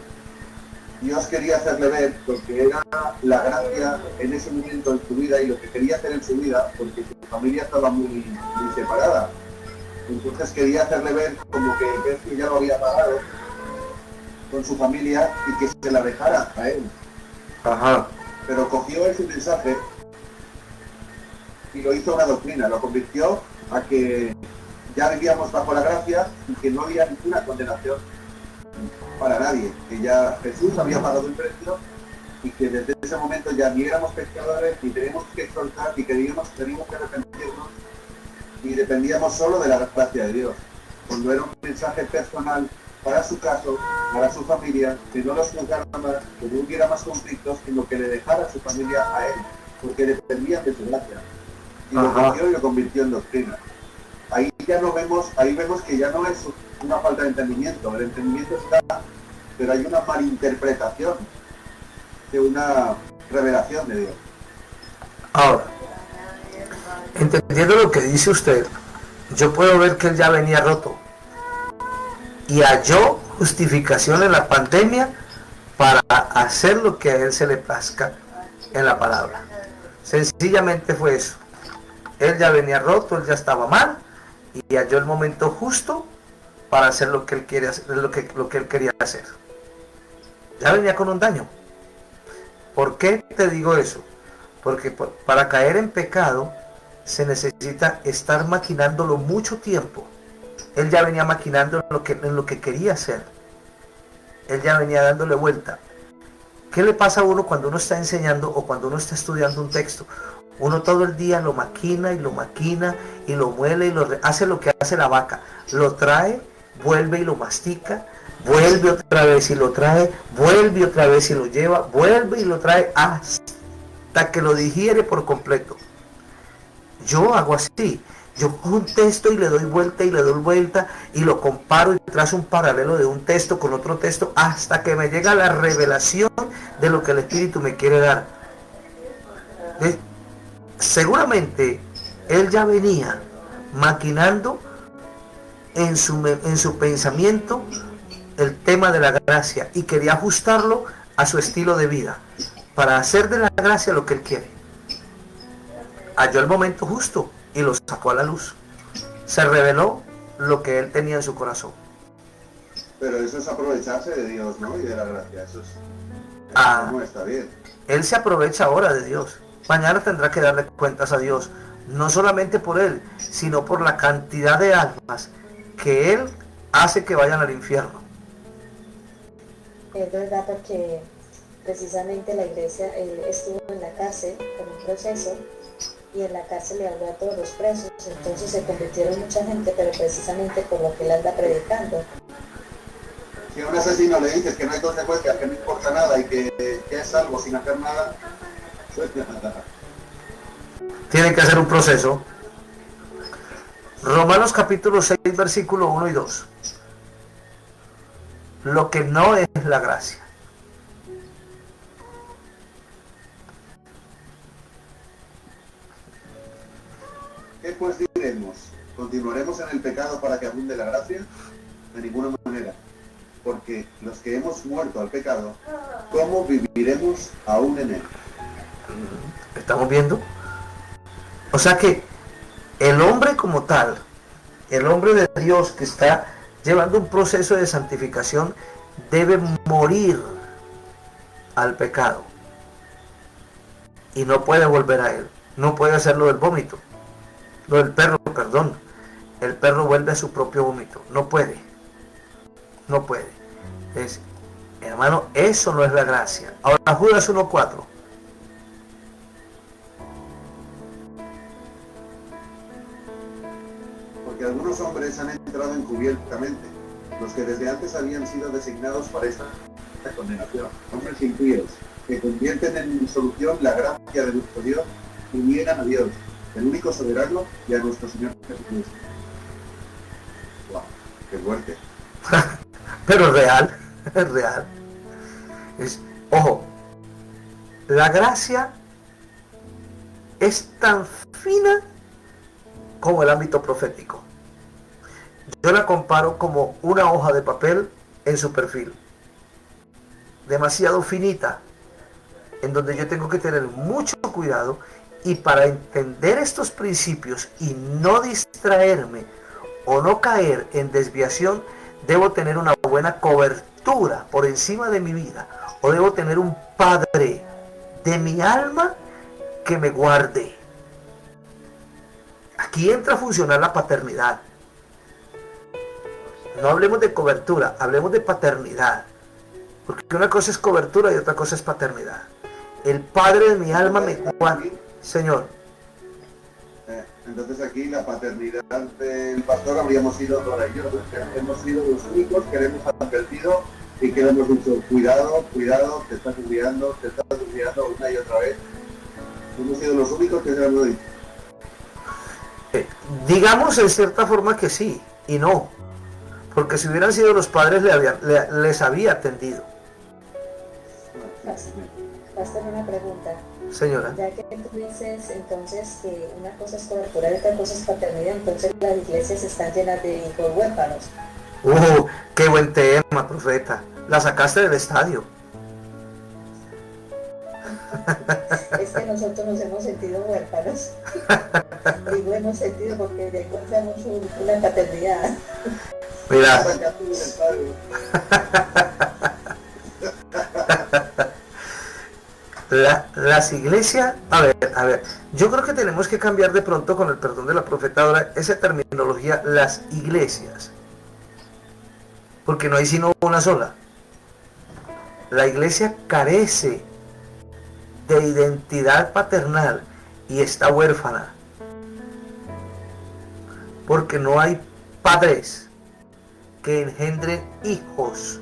[SPEAKER 4] Dios quería hacerle ver lo que era la gracia en ese momento en su vida y lo que quería hacer en su vida, porque su familia estaba muy separada. Entonces quería hacerle ver como que ya lo había pagado con su familia y que se la dejara a él.
[SPEAKER 1] Ajá.
[SPEAKER 4] Pero cogió ese mensaje y lo hizo una doctrina, lo convirtió a que ya vivíamos bajo la gracia y que no había ninguna condenación para nadie, que ya Jesús había pagado el precio y que desde ese momento ya ni éramos pecadores, ni teníamos que exaltar, ni teníamos que arrepentirnos, y dependíamos solo de la gracia de Dios. Cuando era un mensaje personal para su caso, para su familia, que no los juzgara más, que no hubiera más conflictos, sino que le dejara a su familia a él, porque dependían de su gracia. Y lo cogió y lo convirtió en doctrina. Ahí vemos que ya no es una falta de entendimiento, el entendimiento está, pero hay una malinterpretación de una revelación de Dios.
[SPEAKER 1] Ahora, entendiendo lo que dice usted, yo puedo ver que él ya venía roto y halló justificación en la pandemia para hacer lo que a él se le plazca en la palabra. Sencillamente fue eso. Él ya venía roto, él ya estaba mal y halló el momento justo para hacer lo que él quiere hacer, lo que él quería hacer. Ya venía con un daño. ¿Por qué te digo eso? Porque para caer en pecado se necesita estar maquinándolo mucho tiempo. Él ya venía maquinando en lo que quería hacer. Él ya venía dándole vuelta. ¿Qué le pasa a uno cuando uno está enseñando o cuando uno está estudiando un texto? Uno todo el día lo maquina y lo muele y hace lo que hace la vaca. Lo trae, vuelve y lo mastica, vuelve otra vez y lo trae, vuelve otra vez y lo lleva, vuelve y lo trae hasta que lo digiere por completo. Yo hago así. Yo cojo un texto y le doy vuelta y lo comparo y trazo un paralelo de un texto con otro texto hasta que me llega la revelación de lo que el Espíritu me quiere dar. Seguramente él ya venía maquinando en su pensamiento el tema de la gracia y quería ajustarlo a su estilo de vida para hacer de la gracia lo que él quiere. Halló el momento justo y lo sacó a la luz. Se reveló lo que él tenía en su corazón.
[SPEAKER 4] Pero eso es aprovecharse de Dios, ¿no? Y de la gracia. Eso no está bien.
[SPEAKER 1] Él se aprovecha ahora de Dios. Mañana tendrá que darle cuentas a Dios, no solamente por él, sino por la cantidad de almas que él hace que vayan al infierno.
[SPEAKER 2] Es verdad, porque precisamente la iglesia, él estuvo en la cárcel con un proceso y en la cárcel le habló a todos los presos, entonces se convirtieron mucha gente, pero precisamente por lo que él anda predicando.
[SPEAKER 4] Si a un asesino le dices que no hay consecuencias, que no importa nada y que es salvo sin hacer nada, pues nada.
[SPEAKER 1] Tienen que hacer un proceso. Romanos capítulo 6, versículo 1 y 2. Lo que no es la gracia.
[SPEAKER 4] ¿Qué pues diremos? ¿Continuaremos en el pecado para que abunde la gracia? De ninguna manera. Porque los que hemos muerto al pecado, ¿cómo viviremos aún en él?
[SPEAKER 1] ¿Estamos viendo? O sea que el hombre como tal, el hombre de Dios que está llevando un proceso de santificación, debe morir al pecado. Y no puede volver a él. No puede hacer lo del vómito. Lo del perro, perdón. El perro vuelve a su propio vómito. No puede. No puede. Hermano, eso no es la gracia. Ahora Judas 1:4.
[SPEAKER 4] Porque algunos hombres han entrado encubiertamente, los que desde antes habían sido designados para esta condenación, hombres impíos, que convierten en solución la gracia de nuestro Dios y niegan a Dios, el único soberano, y a nuestro Señor Jesucristo. ¡Wow! ¡Qué fuerte!
[SPEAKER 1] Pero es real, es real. Ojo, la gracia es tan fina como el ámbito profético. Yo la comparo como una hoja de papel en su perfil. Demasiado finita, en donde yo tengo que tener mucho cuidado, y para entender estos principios y no distraerme o no caer en desviación, debo tener una buena cobertura por encima de mi vida, o debo tener un padre de mi alma que me guarde. Aquí entra a funcionar la paternidad. No hablemos de cobertura, hablemos de paternidad. Porque una cosa es cobertura y otra cosa es paternidad. El padre de mi alma me guarda. Señor.
[SPEAKER 4] Entonces aquí la paternidad del pastor habríamos sido Dora y yo. Hemos sido los únicos que le hemos advertido y que le hemos dicho, cuidado, te estás desviando una y otra vez. Hemos sido los únicos que se lo hemos dicho.
[SPEAKER 1] Digamos en cierta forma que sí y no. Porque si hubieran sido los padres les había atendido.
[SPEAKER 2] Pastor, una pregunta.
[SPEAKER 1] Señora.
[SPEAKER 2] Ya que tú dices entonces que una cosa es cobertura y otra cosa es paternidad, entonces las iglesias están llenas de hijos huérfanos.
[SPEAKER 1] ¡Qué buen tema, profeta! La sacaste del estadio.
[SPEAKER 2] Es que nosotros nos hemos sentido huérfanos. Digo, hemos sentido porque ya encontramos una paternidad.
[SPEAKER 1] Mira. Las iglesias, a ver, yo creo que tenemos que cambiar de pronto, con el perdón de la profetadora, esa terminología, las iglesias, porque no hay sino una sola. La iglesia carece de identidad paternal y está huérfana, porque no hay padres que engendren hijos,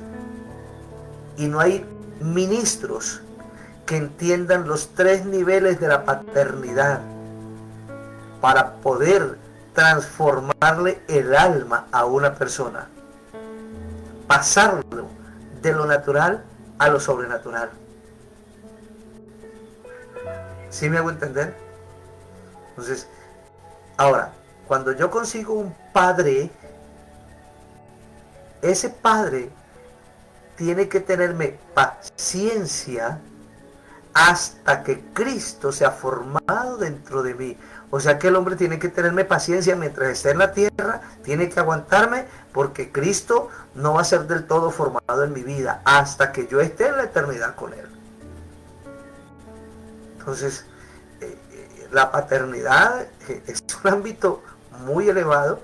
[SPEAKER 1] y no hay ministros que entiendan los 3 niveles de la paternidad para poder transformarle el alma a una persona, pasarlo de lo natural a lo sobrenatural. ¿Sí me hago entender? Entonces, ahora, cuando yo consigo un padre ese padre tiene que tenerme paciencia hasta que Cristo sea formado dentro de mí. O sea que el hombre tiene que tenerme paciencia mientras esté en la tierra, tiene que aguantarme, porque Cristo no va a ser del todo formado en mi vida hasta que yo esté en la eternidad con Él. Entonces, la paternidad es un ámbito muy elevado,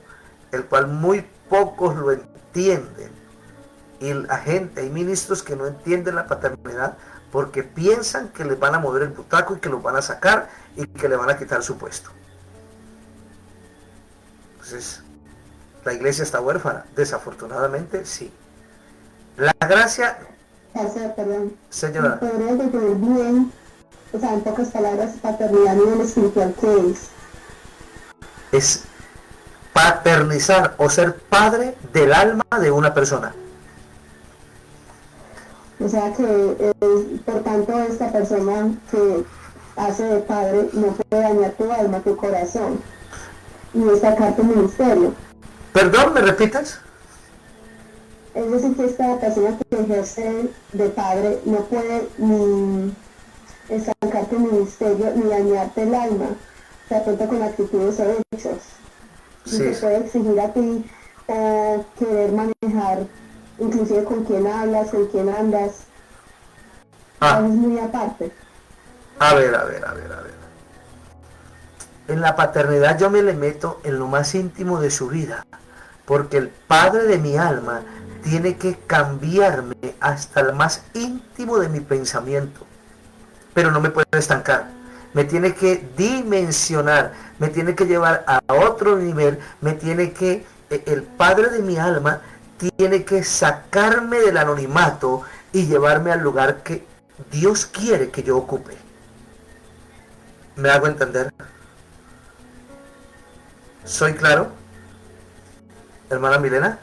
[SPEAKER 1] el cual muy pocos lo entienden. Y la gente, hay ministros que no entienden la paternidad porque piensan que les van a mover el butaco y que los van a sacar y que le van a quitar su puesto. Entonces, la iglesia está huérfana. Desafortunadamente, sí. La gracia...
[SPEAKER 3] Perdón.
[SPEAKER 1] Señora.
[SPEAKER 3] ¿Podría definir bien, o sea, en pocas palabras, paternidad a nivel espiritual, qué es?
[SPEAKER 1] Es paternizar o ser padre del alma de una persona.
[SPEAKER 3] O sea que, por tanto, esta persona que hace de padre no puede dañar tu alma, tu corazón, y destacar tu ministerio.
[SPEAKER 1] ¿Perdón? ¿Me repitas?
[SPEAKER 3] Es decir, que esta persona que ejerce de padre no puede ni estancar tu ministerio ni dañarte el alma, o sea, tanto con actitudes o hechos. Y
[SPEAKER 1] Sí.
[SPEAKER 3] te puede exigir a ti o querer manejar, inclusive con quién hablas, con quién andas.
[SPEAKER 1] Ah.
[SPEAKER 3] Es muy aparte.
[SPEAKER 1] A ver. En la paternidad yo me le meto en lo más íntimo de su vida, porque el padre de mi alma tiene que cambiarme hasta el más íntimo de mi pensamiento, pero no me puede estancar. Me tiene que dimensionar, me tiene que llevar a otro nivel, el padre de mi alma tiene que sacarme del anonimato y llevarme al lugar que Dios quiere que yo ocupe. ¿Me hago entender? ¿Soy claro? Hermana Milena.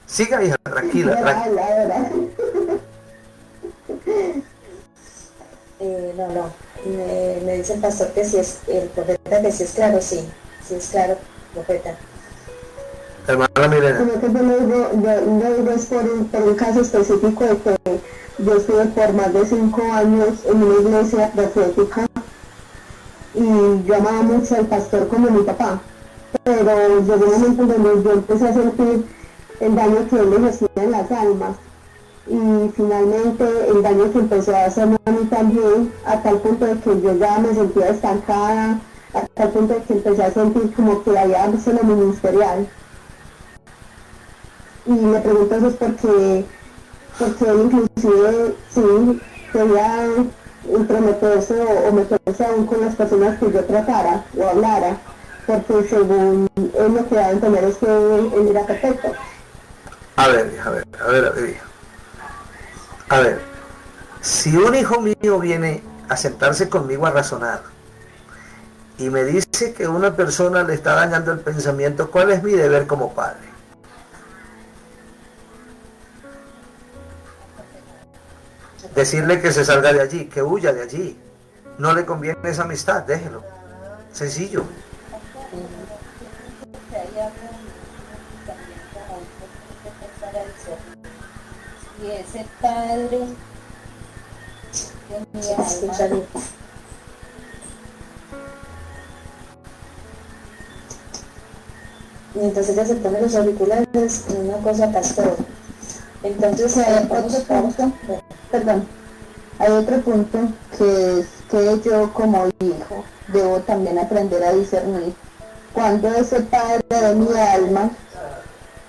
[SPEAKER 1] Siga, hija, tranquila.
[SPEAKER 2] No. Me dice el pastor que si es el profeta, que si es claro, sí es claro, profeta.
[SPEAKER 1] Hermana Milena.
[SPEAKER 3] Como que yo digo es por un caso específico de que yo estuve por más de 5 años en una iglesia profética y yo amaba mucho al pastor como mi papá, pero llegó un momento donde yo empecé a sentir el daño que él ejercía en las almas y finalmente el daño que empezó a hacerme a mí también, a tal punto de que yo ya me sentía estancada, a tal punto de que empecé a sentir como que había solo ministerial. Y me pregunto eso es porque él inclusive sí quería intrometerse o meterse aún con las personas que yo tratara o hablara, porque según él lo que daba a entender es que él era perfecto.
[SPEAKER 1] A ver, si un hijo mío viene a sentarse conmigo a razonar y me dice que una persona le está dañando el pensamiento, ¿cuál es mi deber como padre? Decirle que se salga de allí, que huya de allí. No le conviene esa amistad, déjelo. Sencillo.
[SPEAKER 6] Y ese padre de mi alma,
[SPEAKER 2] Mientras ella se pone los auriculares, una cosa, pastor. Entonces,
[SPEAKER 3] Hay otro punto que es que yo como hijo debo también aprender a discernir cuando ese padre de mi alma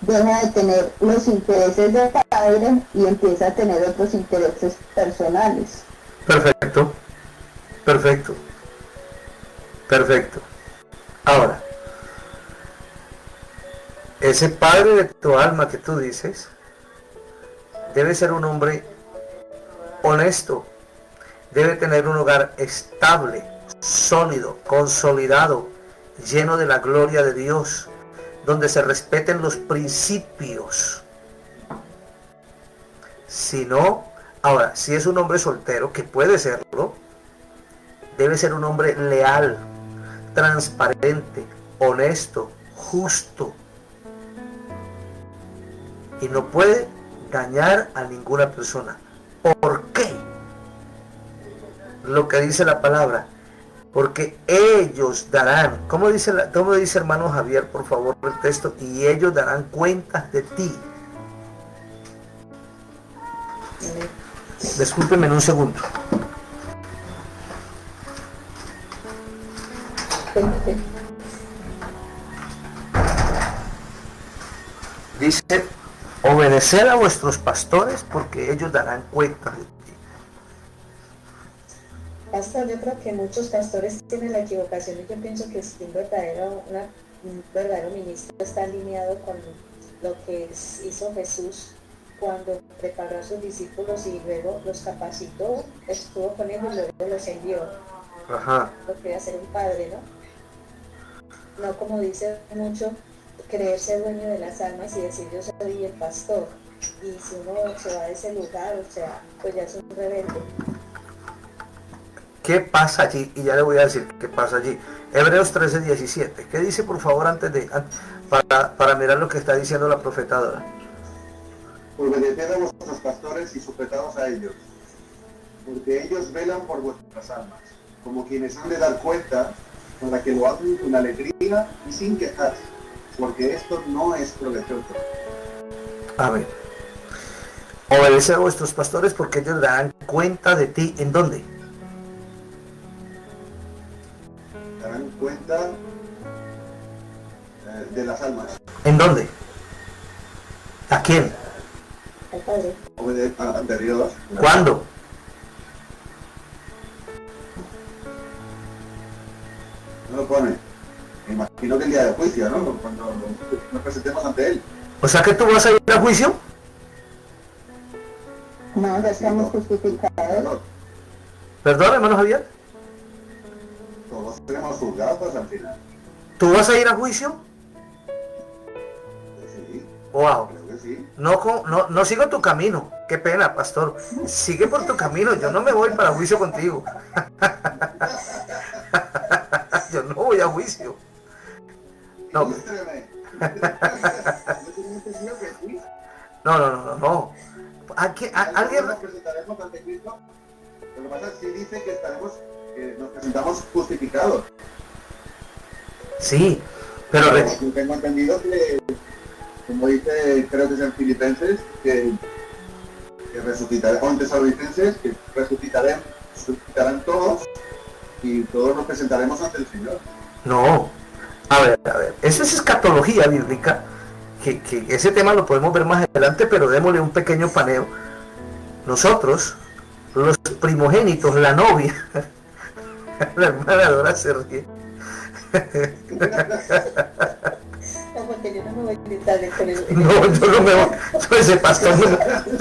[SPEAKER 3] deja de tener los intereses de padre y empieza a tener otros intereses personales.
[SPEAKER 1] Perfecto. Ahora, ese padre de tu alma que tú dices debe ser un hombre honesto, debe tener un hogar estable, sólido, consolidado, lleno de la gloria de Dios, donde se respeten los principios. Si no, ahora, si es un hombre soltero, que puede serlo, debe ser un hombre leal, transparente, honesto, justo. Y no puede dañar a ninguna persona. ¿Por qué? Lo que dice la palabra. Porque ellos darán, ¿cómo dice hermano Javier, por favor, el texto? Y ellos darán cuentas de ti. Discúlpenme un segundo. Dice, obedeced a vuestros pastores porque ellos darán cuenta de ti.
[SPEAKER 2] Pastor, yo creo que muchos pastores tienen la equivocación y yo pienso que si un verdadero ministro está alineado con lo que hizo Jesús cuando preparó a sus discípulos y luego los capacitó, estuvo con ellos y luego los envió.
[SPEAKER 1] Ajá.
[SPEAKER 2] Lo que hacer un padre, ¿no? No como dice mucho, creerse dueño de las almas y decir yo soy el pastor. Y si uno se va de ese lugar, o sea, pues ya es un rebelde.
[SPEAKER 1] ¿Qué pasa allí? Y ya le voy a decir qué pasa allí. Hebreos 13:17. ¿Qué dice, por favor, para mirar lo que está diciendo la profetadora?
[SPEAKER 4] Obedeced a vuestros pastores y sujetaos a ellos, porque ellos velan por vuestras almas, como quienes han de dar cuenta, para que lo hacen con alegría y sin quejarse, porque esto no es provechoso.
[SPEAKER 1] Amén. Obedeced a vuestros pastores porque ellos darán cuenta de ti. ¿En dónde?
[SPEAKER 4] Darán cuenta de las almas.
[SPEAKER 1] ¿En dónde? ¿A quién?
[SPEAKER 2] Al padre.
[SPEAKER 4] Anterior.
[SPEAKER 1] ¿Cuándo?
[SPEAKER 4] No lo pone. Me imagino que el día de juicio, ¿no? Cuando nos presentemos ante él.
[SPEAKER 1] O sea que tú vas a ir a juicio.
[SPEAKER 3] No, ya estamos justificados.
[SPEAKER 1] Perdón, hermano Javier.
[SPEAKER 4] Todos seremos juzgados al final.
[SPEAKER 1] ¿Tú vas a ir a juicio?
[SPEAKER 4] Sí,
[SPEAKER 1] Wow.
[SPEAKER 4] creo que sí.
[SPEAKER 1] No sigo tu camino. Qué pena, pastor. Sigue por tu camino. Yo no me voy para juicio contigo. Yo no voy a juicio. No.
[SPEAKER 4] Ilústreme.
[SPEAKER 1] No. Alguien.
[SPEAKER 4] Nos presentaremos ante Cristo. Lo que pasa es que dice que nos presentamos justificados.
[SPEAKER 1] Sí, pero
[SPEAKER 4] Yo tengo entendido que, como dice, creo que es en Filipenses, que resucitarán, o en Tesalonicenses, que resucitarán todos y todos nos presentaremos ante el Señor.
[SPEAKER 1] no. A ver. Eso es escatología bíblica. Que ese tema lo podemos ver más adelante, pero démosle un pequeño paneo. Nosotros, los primogénitos, la novia, la hermana Dora se ríe.
[SPEAKER 2] No, porque yo no me voy a gritar con el...
[SPEAKER 1] No, yo no me voy. Yo a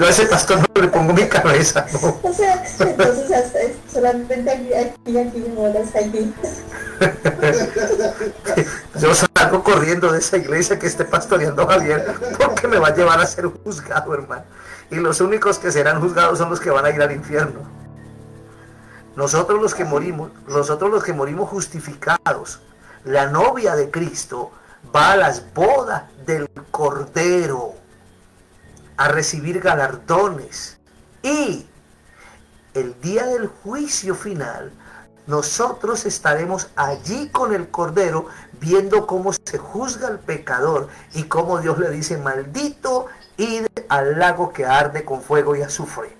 [SPEAKER 1] ese pastor no le pongo mi cabeza, no.
[SPEAKER 2] O sea, entonces hasta solamente aquí me molas aquí.
[SPEAKER 1] Yo salgo corriendo de esa iglesia que esté pastoreando Javier, porque me va a llevar a ser juzgado, hermano. Y los únicos que serán juzgados son los que van a ir al infierno. Nosotros los que morimos justificados. La novia de Cristo va a las bodas del Cordero a recibir galardones. Y el día del juicio final, nosotros estaremos allí con el Cordero viendo cómo se juzga al pecador y cómo Dios le dice: maldito, id al lago que arde con fuego y azufre.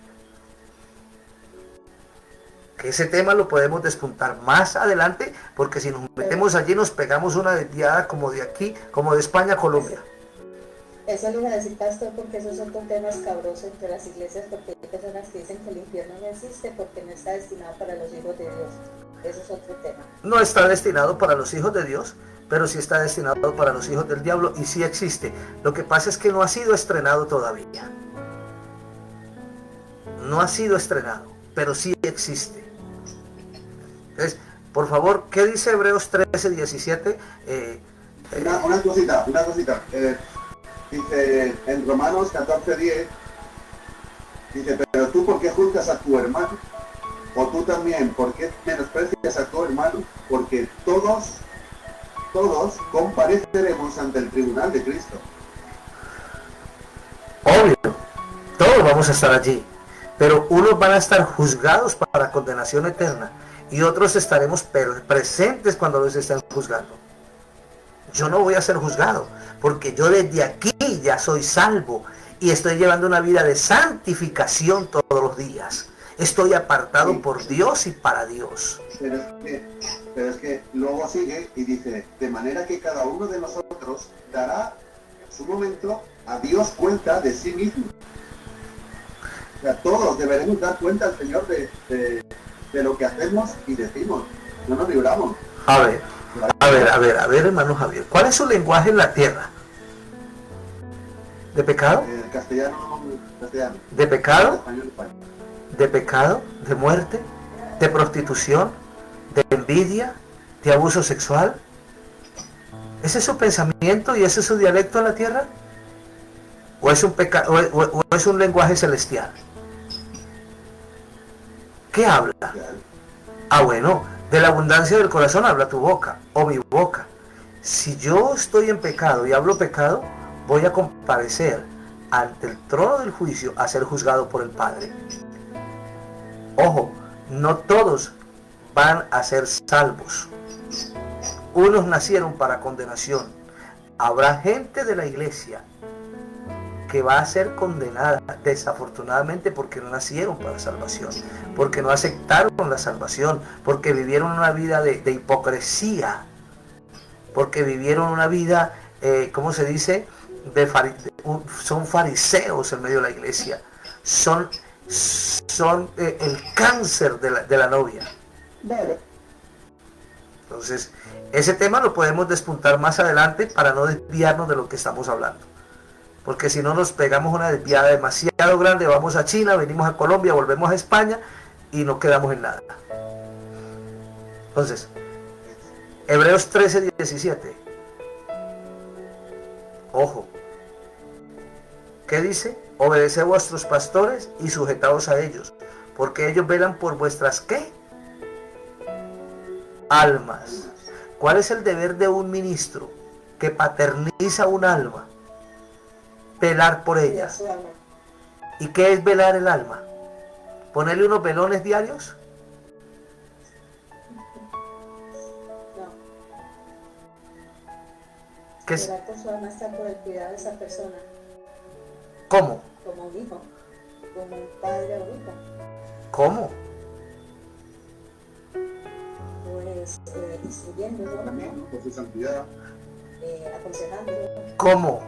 [SPEAKER 1] Que ese tema lo podemos despuntar más adelante, porque si nos metemos allí nos pegamos una desviada como de aquí, como de España a Colombia.
[SPEAKER 2] Eso le iba a decir, pastor, porque esos son temas cabrosos entre las iglesias, porque hay personas que dicen que el infierno no existe porque no está destinado para los hijos de Dios. Eso es otro tema.
[SPEAKER 1] No está destinado para los hijos de Dios, pero sí está destinado para los hijos del diablo, y sí existe. Lo que pasa es que no ha sido estrenado todavía. No ha sido estrenado, pero sí existe. Entonces, por favor, ¿qué dice Hebreos 13:17?
[SPEAKER 4] Una cosita. Dice en Romanos 14:10, dice: pero tú, ¿por qué juzgas a tu hermano? O tú también, ¿por qué menosprecias a tu hermano? Porque todos compareceremos ante el tribunal de Cristo.
[SPEAKER 1] Obvio, todos vamos a estar allí, pero unos van a estar juzgados para condenación eterna y otros estaremos presentes cuando los estén juzgando. Yo no voy a ser juzgado, porque yo desde aquí ya soy salvo y estoy llevando una vida de santificación todos los días. Estoy apartado por Dios y para Dios.
[SPEAKER 4] Pero es que luego sigue y dice, de manera que cada uno de nosotros dará en su momento a Dios cuenta de sí mismo. O sea, todos deberemos dar cuenta al Señor de lo que hacemos y decimos. No nos libramos.
[SPEAKER 1] A ver, hermano Javier, ¿cuál es su lenguaje en la tierra? ¿De pecado?
[SPEAKER 4] Castellano.
[SPEAKER 1] ¿De pecado?
[SPEAKER 4] Español.
[SPEAKER 1] ¿De pecado? ¿De muerte? ¿De prostitución? ¿De envidia? ¿De abuso sexual? ¿Ese es su pensamiento y ese es su dialecto en la tierra? ¿O es o es un lenguaje celestial? ¿Qué habla? Ah, bueno, de la abundancia del corazón habla tu boca o mi boca. Si yo estoy en pecado y hablo pecado, voy a comparecer ante el trono del juicio a ser juzgado por el Padre. Ojo, no todos van a ser salvos. Unos nacieron para condenación. Habrá gente de la iglesia que va a ser condenada desafortunadamente porque no nacieron para salvación, porque no aceptaron la salvación, porque vivieron una vida de hipocresía, porque vivieron una vida, ¿cómo se dice? Son fariseos en medio de la iglesia, son el cáncer de la novia. Entonces, ese tema lo podemos despuntar más adelante para no desviarnos de lo que estamos hablando. Porque si no nos pegamos una desviada demasiado grande, vamos a China, venimos a Colombia, volvemos a España y no quedamos en nada. Entonces, Hebreos 13:17. Ojo. ¿Qué dice? Obedeced a vuestros pastores y sujetaos a ellos, porque ellos velan por vuestras ¿qué? Almas. ¿Cuál es el deber de un ministro que paterniza un alma? Velar por ella. ¿Y qué es velar el alma? ¿Ponerle unos velones diarios?
[SPEAKER 2] No.
[SPEAKER 1] ¿Qué es?
[SPEAKER 2] Velar por su alma está por el cuidado de esa persona.
[SPEAKER 1] ¿Cómo?
[SPEAKER 2] Como un hijo, como un padre o hija.
[SPEAKER 1] ¿Cómo?
[SPEAKER 2] Pues instruyéndolo,
[SPEAKER 4] También por su santidad.
[SPEAKER 2] aconsejándolo,
[SPEAKER 1] ¿Cómo?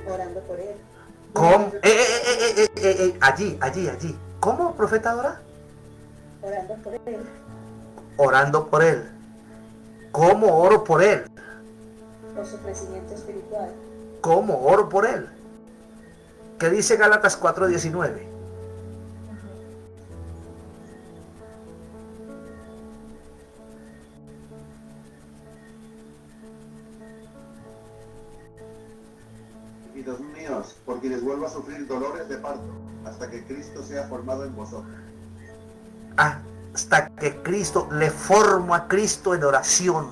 [SPEAKER 2] orando por él.
[SPEAKER 1] ¿Cómo? Allí. ¿Cómo, profeta Dora?
[SPEAKER 2] Orando por él,
[SPEAKER 1] Orando por él. ¿Cómo oro por él?
[SPEAKER 2] por su crecimiento espiritual.
[SPEAKER 1] ¿Cómo oro por él? ¿Qué dice Gálatas 4:19?
[SPEAKER 4] Hijitos míos, por quienes vuelvo a sufrir dolores de parto, hasta que Cristo sea formado en vosotros.
[SPEAKER 1] Hasta que Cristo, le formo a Cristo en oración.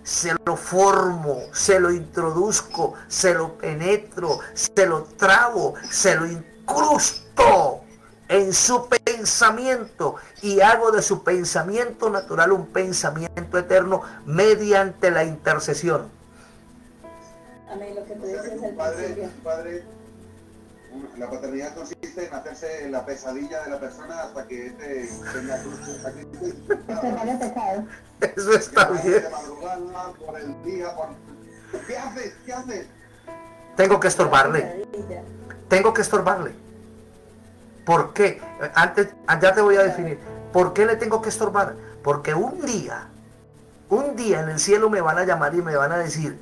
[SPEAKER 1] Se lo formo, se lo introduzco, se lo penetro, se lo trabo, se lo incrusto en su pensamiento y hago de su pensamiento natural un pensamiento eterno mediante la intercesión.
[SPEAKER 2] Amén, lo que tú
[SPEAKER 4] O sea,
[SPEAKER 2] dices
[SPEAKER 4] que
[SPEAKER 2] al principio.
[SPEAKER 4] la paternidad consiste en hacerse la pesadilla de la persona hasta que tenga cruz a Cristo.
[SPEAKER 3] Que vaya pecado.
[SPEAKER 1] Eso está bien.
[SPEAKER 4] De madrugada, por el día, ¿Qué haces? ¿Qué haces?
[SPEAKER 1] Tengo que estorbarle. Tengo que estorbarle. ¿Por qué? Antes, ya te voy a definir. ¿Por qué le tengo que estorbar? Porque un día en el cielo me van a llamar y me van a decir: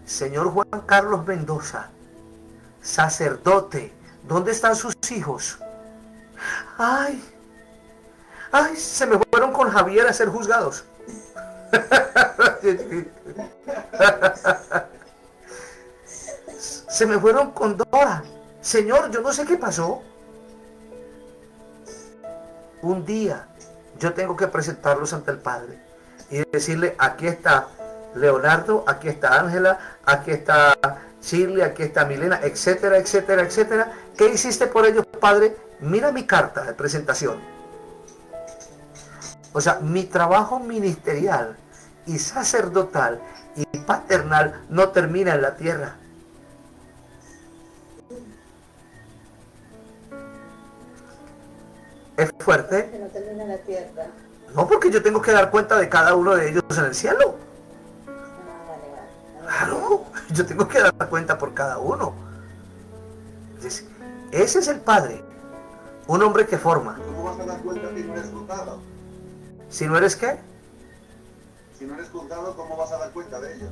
[SPEAKER 1] Señor Juan Carlos Mendoza, sacerdote, ¿dónde están sus hijos? Ay, se me fueron con Javier a ser juzgados. Se me fueron con Dora. Señor, yo no sé qué pasó. un día yo tengo que presentarlos ante el Padre y decirle, aquí está Leonardo, aquí está Ángela, aquí está Shirley, aquí está Milena, etcétera, etcétera, etcétera. ¿Qué hiciste por ellos, Padre? Mira mi carta de presentación. O sea, mi trabajo ministerial y sacerdotal y paternal no termina en la tierra. ¿Es fuerte?
[SPEAKER 2] Que no termina en la tierra.
[SPEAKER 1] No, porque yo tengo que dar cuenta de cada uno de ellos en el cielo.
[SPEAKER 2] Vale.
[SPEAKER 1] Claro, yo tengo que dar cuenta por cada uno. Ese es el Padre. Un hombre que forma.
[SPEAKER 4] ¿Cómo vas a dar cuenta si no eres juzgado?
[SPEAKER 1] ¿Si no eres qué?
[SPEAKER 4] Si no eres juzgado, ¿cómo vas a dar cuenta de ello?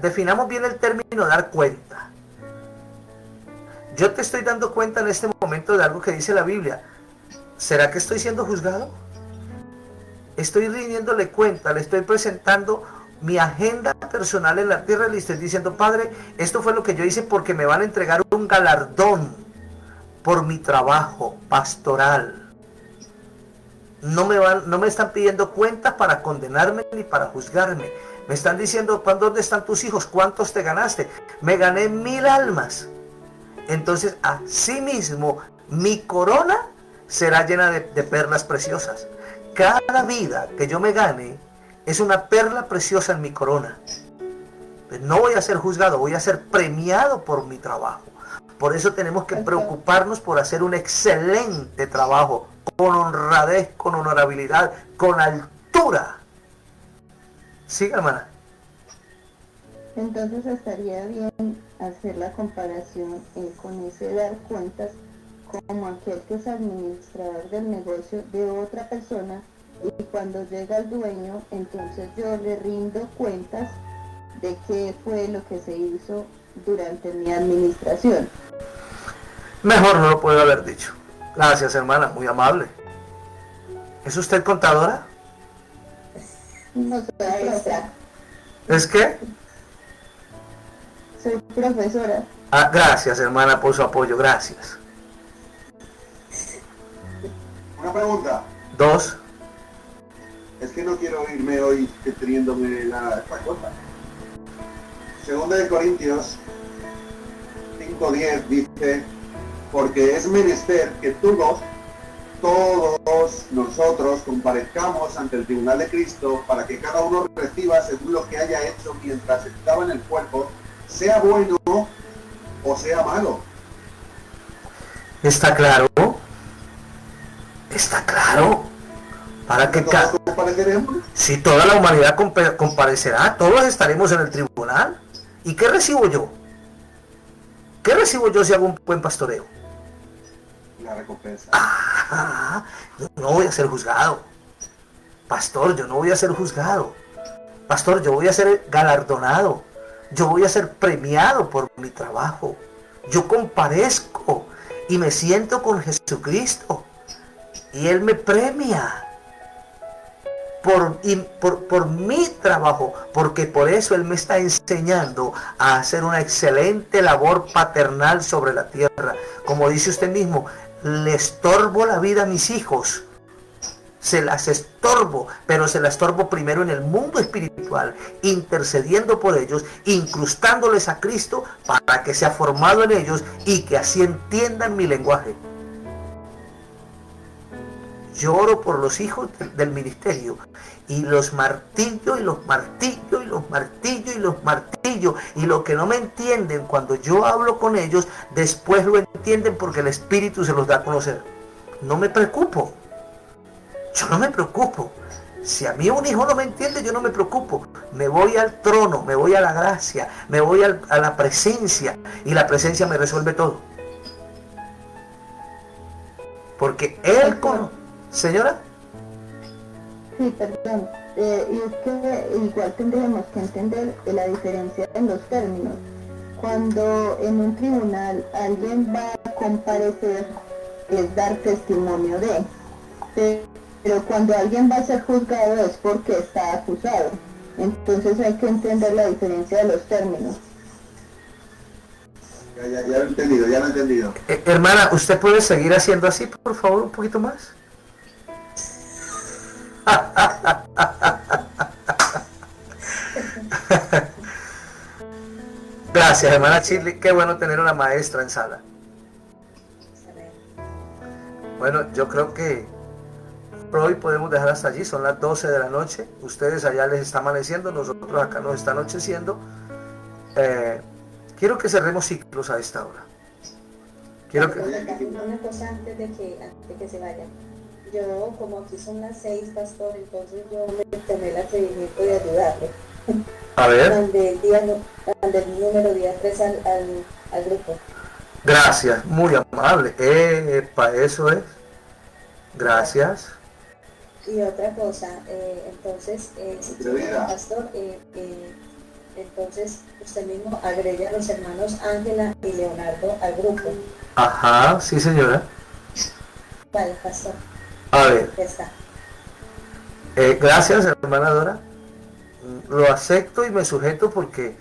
[SPEAKER 1] Definamos bien el término dar cuenta. Yo te estoy dando cuenta en este momento de algo que dice la Biblia. ¿Será que estoy siendo juzgado? Estoy rindiéndole cuenta, le estoy presentando mi agenda personal en la tierra, le estoy diciendo, Padre, esto fue lo que yo hice porque me van a entregar un galardón por mi trabajo pastoral. No me están pidiendo cuentas para condenarme ni para juzgarme. Me están diciendo, ¿dónde están tus hijos? ¿Cuántos te ganaste? Me gané 1000 almas. Entonces, asimismo, mi corona será llena de perlas preciosas. Cada vida que yo me gane es una perla preciosa en mi corona. No voy a ser juzgado, voy a ser premiado por mi trabajo. Por eso tenemos que preocuparnos por hacer un excelente trabajo, con honradez, con honorabilidad, con altura. Siga, hermana.
[SPEAKER 3] Entonces estaría bien hacer la comparación con ese dar cuentas como aquel que es administrador del negocio de otra persona, y cuando llega el dueño, entonces yo le rindo cuentas de qué fue lo que se hizo durante mi administración.
[SPEAKER 1] Mejor no lo puedo haber dicho. Gracias, hermana, muy amable. ¿Es usted contadora?
[SPEAKER 3] No soy profesora.
[SPEAKER 1] ¿Es qué?
[SPEAKER 3] Soy profesora.
[SPEAKER 1] Ah, gracias, hermana, por su apoyo, gracias.
[SPEAKER 4] Una pregunta.
[SPEAKER 1] 2.
[SPEAKER 4] Es que no quiero irme hoy teniéndome esta cosa. Segunda de Corintios 5:10 dice, porque es menester que todos nosotros comparezcamos ante el tribunal de Cristo para que cada uno reciba según lo que haya hecho mientras estaba en el cuerpo, sea bueno o sea malo.
[SPEAKER 1] ¿Está claro? ¿Está claro? Para que si toda la humanidad comparecerá, todos estaremos en el tribunal. ¿Y qué recibo yo? ¿Qué recibo yo si hago un buen pastoreo?
[SPEAKER 4] La recompensa.
[SPEAKER 1] Yo no voy a ser juzgado. Pastor, yo no voy a ser juzgado. Pastor, yo voy a ser galardonado. Yo voy a ser premiado por mi trabajo. Yo comparezco y me siento con Jesucristo. Y Él me premia por mi trabajo, porque por eso Él me está enseñando a hacer una excelente labor paternal sobre la tierra. Como dice usted mismo, le estorbo la vida a mis hijos. Se las estorbo, pero se las estorbo primero en el mundo espiritual, intercediendo por ellos, incrustándoles a Cristo para que sea formado en ellos y que así entiendan mi lenguaje. Yo oro por los hijos del ministerio y los martillo y los martillo y los martillo y los martillo, y lo que no me entienden cuando yo hablo con ellos, después lo entienden porque el Espíritu se los da a conocer. No me preocupo. Yo no me preocupo. Si a mí un hijo no me entiende, yo no me preocupo. Me voy al trono, me voy a la gracia, me voy a la presencia, y la presencia me resuelve todo. Porque Él Señora.
[SPEAKER 3] Sí, perdón. Y es que igual tendríamos que entender la diferencia en los términos. Cuando en un tribunal alguien va a comparecer, es dar testimonio de. Pero cuando alguien va a ser juzgado es porque está acusado. Entonces hay que entender la diferencia de los términos.
[SPEAKER 4] Ya lo he entendido, ya lo he entendido.
[SPEAKER 1] Hermana, ¿usted puede seguir haciendo así, por favor, un poquito más? Gracias, hermana Shirley. Qué bueno tener una maestra en sala. Bueno, yo creo que por hoy podemos dejar hasta allí. Son las 12 de la noche. Ustedes allá les está amaneciendo, nosotros acá nos está anocheciendo. Quiero que cerremos ciclos a esta hora. Quiero que...
[SPEAKER 2] Una cosa antes de que se vayan. Yo, como aquí son las 6, pastor, entonces yo me tomé el atrevimiento de ayudarle.
[SPEAKER 1] A ver.
[SPEAKER 2] Donde el número día 3 al grupo.
[SPEAKER 1] Gracias, muy amable. Para eso es. Gracias.
[SPEAKER 2] Y otra cosa, entonces, pastor, entonces usted mismo agregue a los hermanos Ángela y Leonardo al grupo.
[SPEAKER 1] Ajá, sí señora.
[SPEAKER 2] Vale, pastor.
[SPEAKER 1] A ver.
[SPEAKER 2] Ya está.
[SPEAKER 1] Gracias, hermana Dora. Lo acepto y me sujeto porque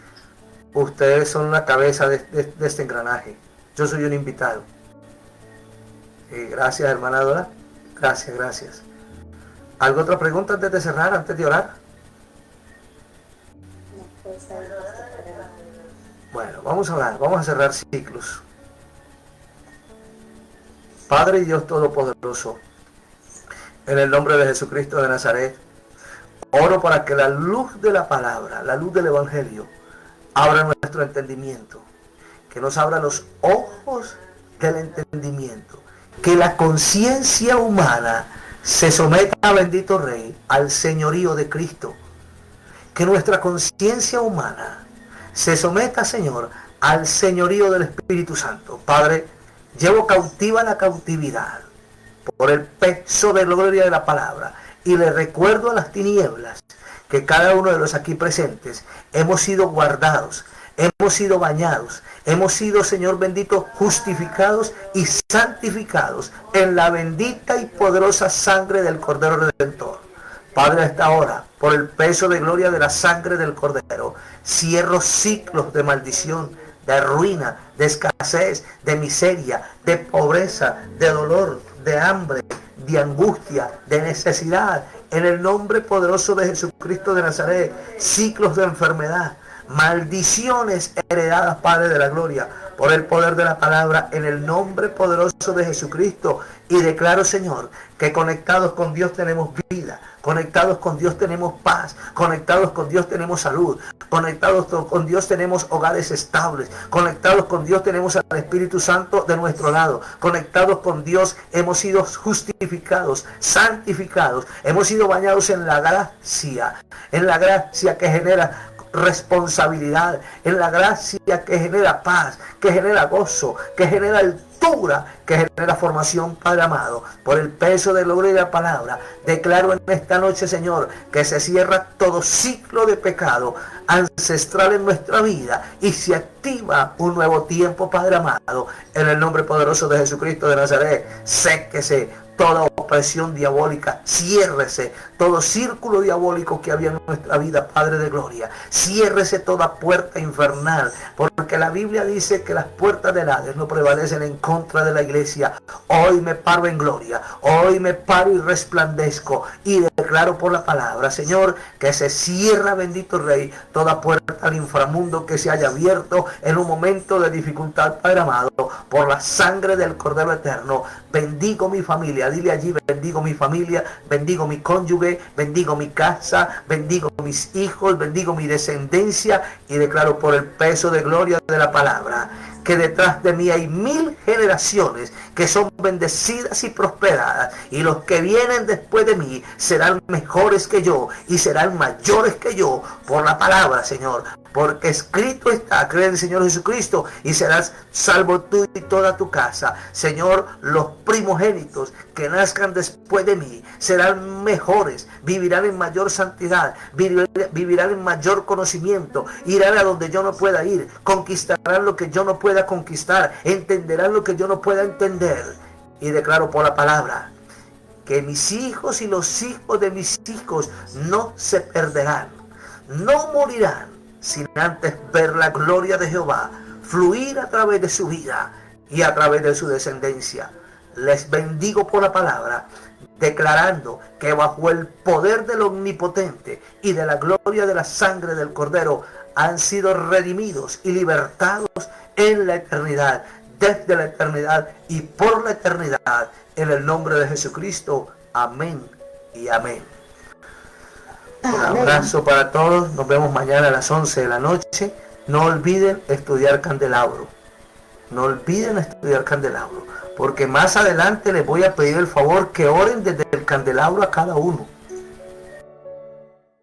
[SPEAKER 1] ustedes son la cabeza de este engranaje. Yo soy un invitado. Gracias, hermana Dora. Gracias, gracias. ¿Alguna otra pregunta antes de cerrar, antes de orar?
[SPEAKER 2] No, pues está bien, pastor.
[SPEAKER 1] Bueno, vamos a orar, vamos a cerrar ciclos. Padre y Dios Todopoderoso, en el nombre de Jesucristo de Nazaret, oro para que la luz de la palabra, la luz del Evangelio, abra nuestro entendimiento, que nos abra los ojos del entendimiento, que la conciencia humana se someta, bendito Rey, al señorío de Cristo, que nuestra conciencia humana se someta, Señor, al señorío del Espíritu Santo. Padre, llevo cautiva la cautividad por el peso de gloria de la palabra y le recuerdo a las tinieblas que cada uno de los aquí presentes hemos sido guardados, hemos sido bañados, hemos sido, Señor bendito, justificados y santificados en la bendita y poderosa sangre del Cordero Redentor. Padre, a esta hora, por el peso de gloria de la sangre del Cordero, cierro ciclos de maldición, de ruina, de escasez, de miseria, de pobreza, de dolor, de hambre, de angustia, de necesidad, en el nombre poderoso de Jesucristo de Nazaret, ciclos de enfermedad, maldiciones heredadas, Padre de la gloria, por el poder de la palabra, en el nombre poderoso de Jesucristo. Y declaro, Señor, que conectados con Dios tenemos vida, conectados con Dios tenemos paz, conectados con Dios tenemos salud, conectados con Dios tenemos hogares estables, conectados con Dios tenemos al Espíritu Santo de nuestro lado, conectados con Dios hemos sido justificados, santificados, hemos sido bañados en la gracia que genera responsabilidad, en la gracia que genera paz, que genera gozo, que genera altura, que genera formación, Padre amado. Por el peso de la gloria de la palabra, declaro en esta noche, Señor, que se cierra todo ciclo de pecado ancestral en nuestra vida y se activa un nuevo tiempo, Padre amado, en el nombre poderoso de Jesucristo de Nazaret. Séquese toda opresión diabólica, ciérrese todo círculo diabólico que había en nuestra vida, Padre de gloria, ciérrese toda puerta infernal, porque la Biblia dice que las puertas del Hades no prevalecen en contra de la iglesia. Hoy me paro en gloria, hoy me paro y resplandezco y declaro por la palabra, Señor, que se cierra, bendito Rey, toda puerta al inframundo que se haya abierto en un momento de dificultad, Padre amado, por la sangre del Cordero Eterno. Bendigo mi familia, dile allí, bendigo mi familia, bendigo mi cónyuge, bendigo mi casa, bendigo mis hijos, bendigo mi descendencia y declaro por el peso de gloria de la palabra que detrás de mí hay 1000 generaciones que son bendecidas y prosperadas, y los que vienen después de mí serán mejores que yo y serán mayores que yo por la palabra, Señor, porque escrito está, cree en el Señor Jesucristo y serás salvo tú y toda tu casa. Señor, los primogénitos que nazcan después de mí serán mejores, vivirán en mayor santidad, vivirán en mayor conocimiento, irán a donde yo no pueda ir, conquistarán lo que yo no pueda conquistar, entenderán lo que yo no pueda entender. Y declaro por la palabra que mis hijos y los hijos de mis hijos no se perderán, no morirán sin antes ver la gloria de Jehová, fluir a través de su vida y a través de su descendencia. Les bendigo por la palabra, declarando que bajo el poder del Omnipotente y de la gloria de la sangre del Cordero han sido redimidos y libertados en la eternidad, desde la eternidad y por la eternidad, en el nombre de Jesucristo. Amén y amén. Un abrazo para todos. Nos vemos mañana a las 11 de la noche. No olviden estudiar candelabro. No olviden estudiar candelabro. Porque más adelante les voy a pedir el favor que oren desde el candelabro a cada uno.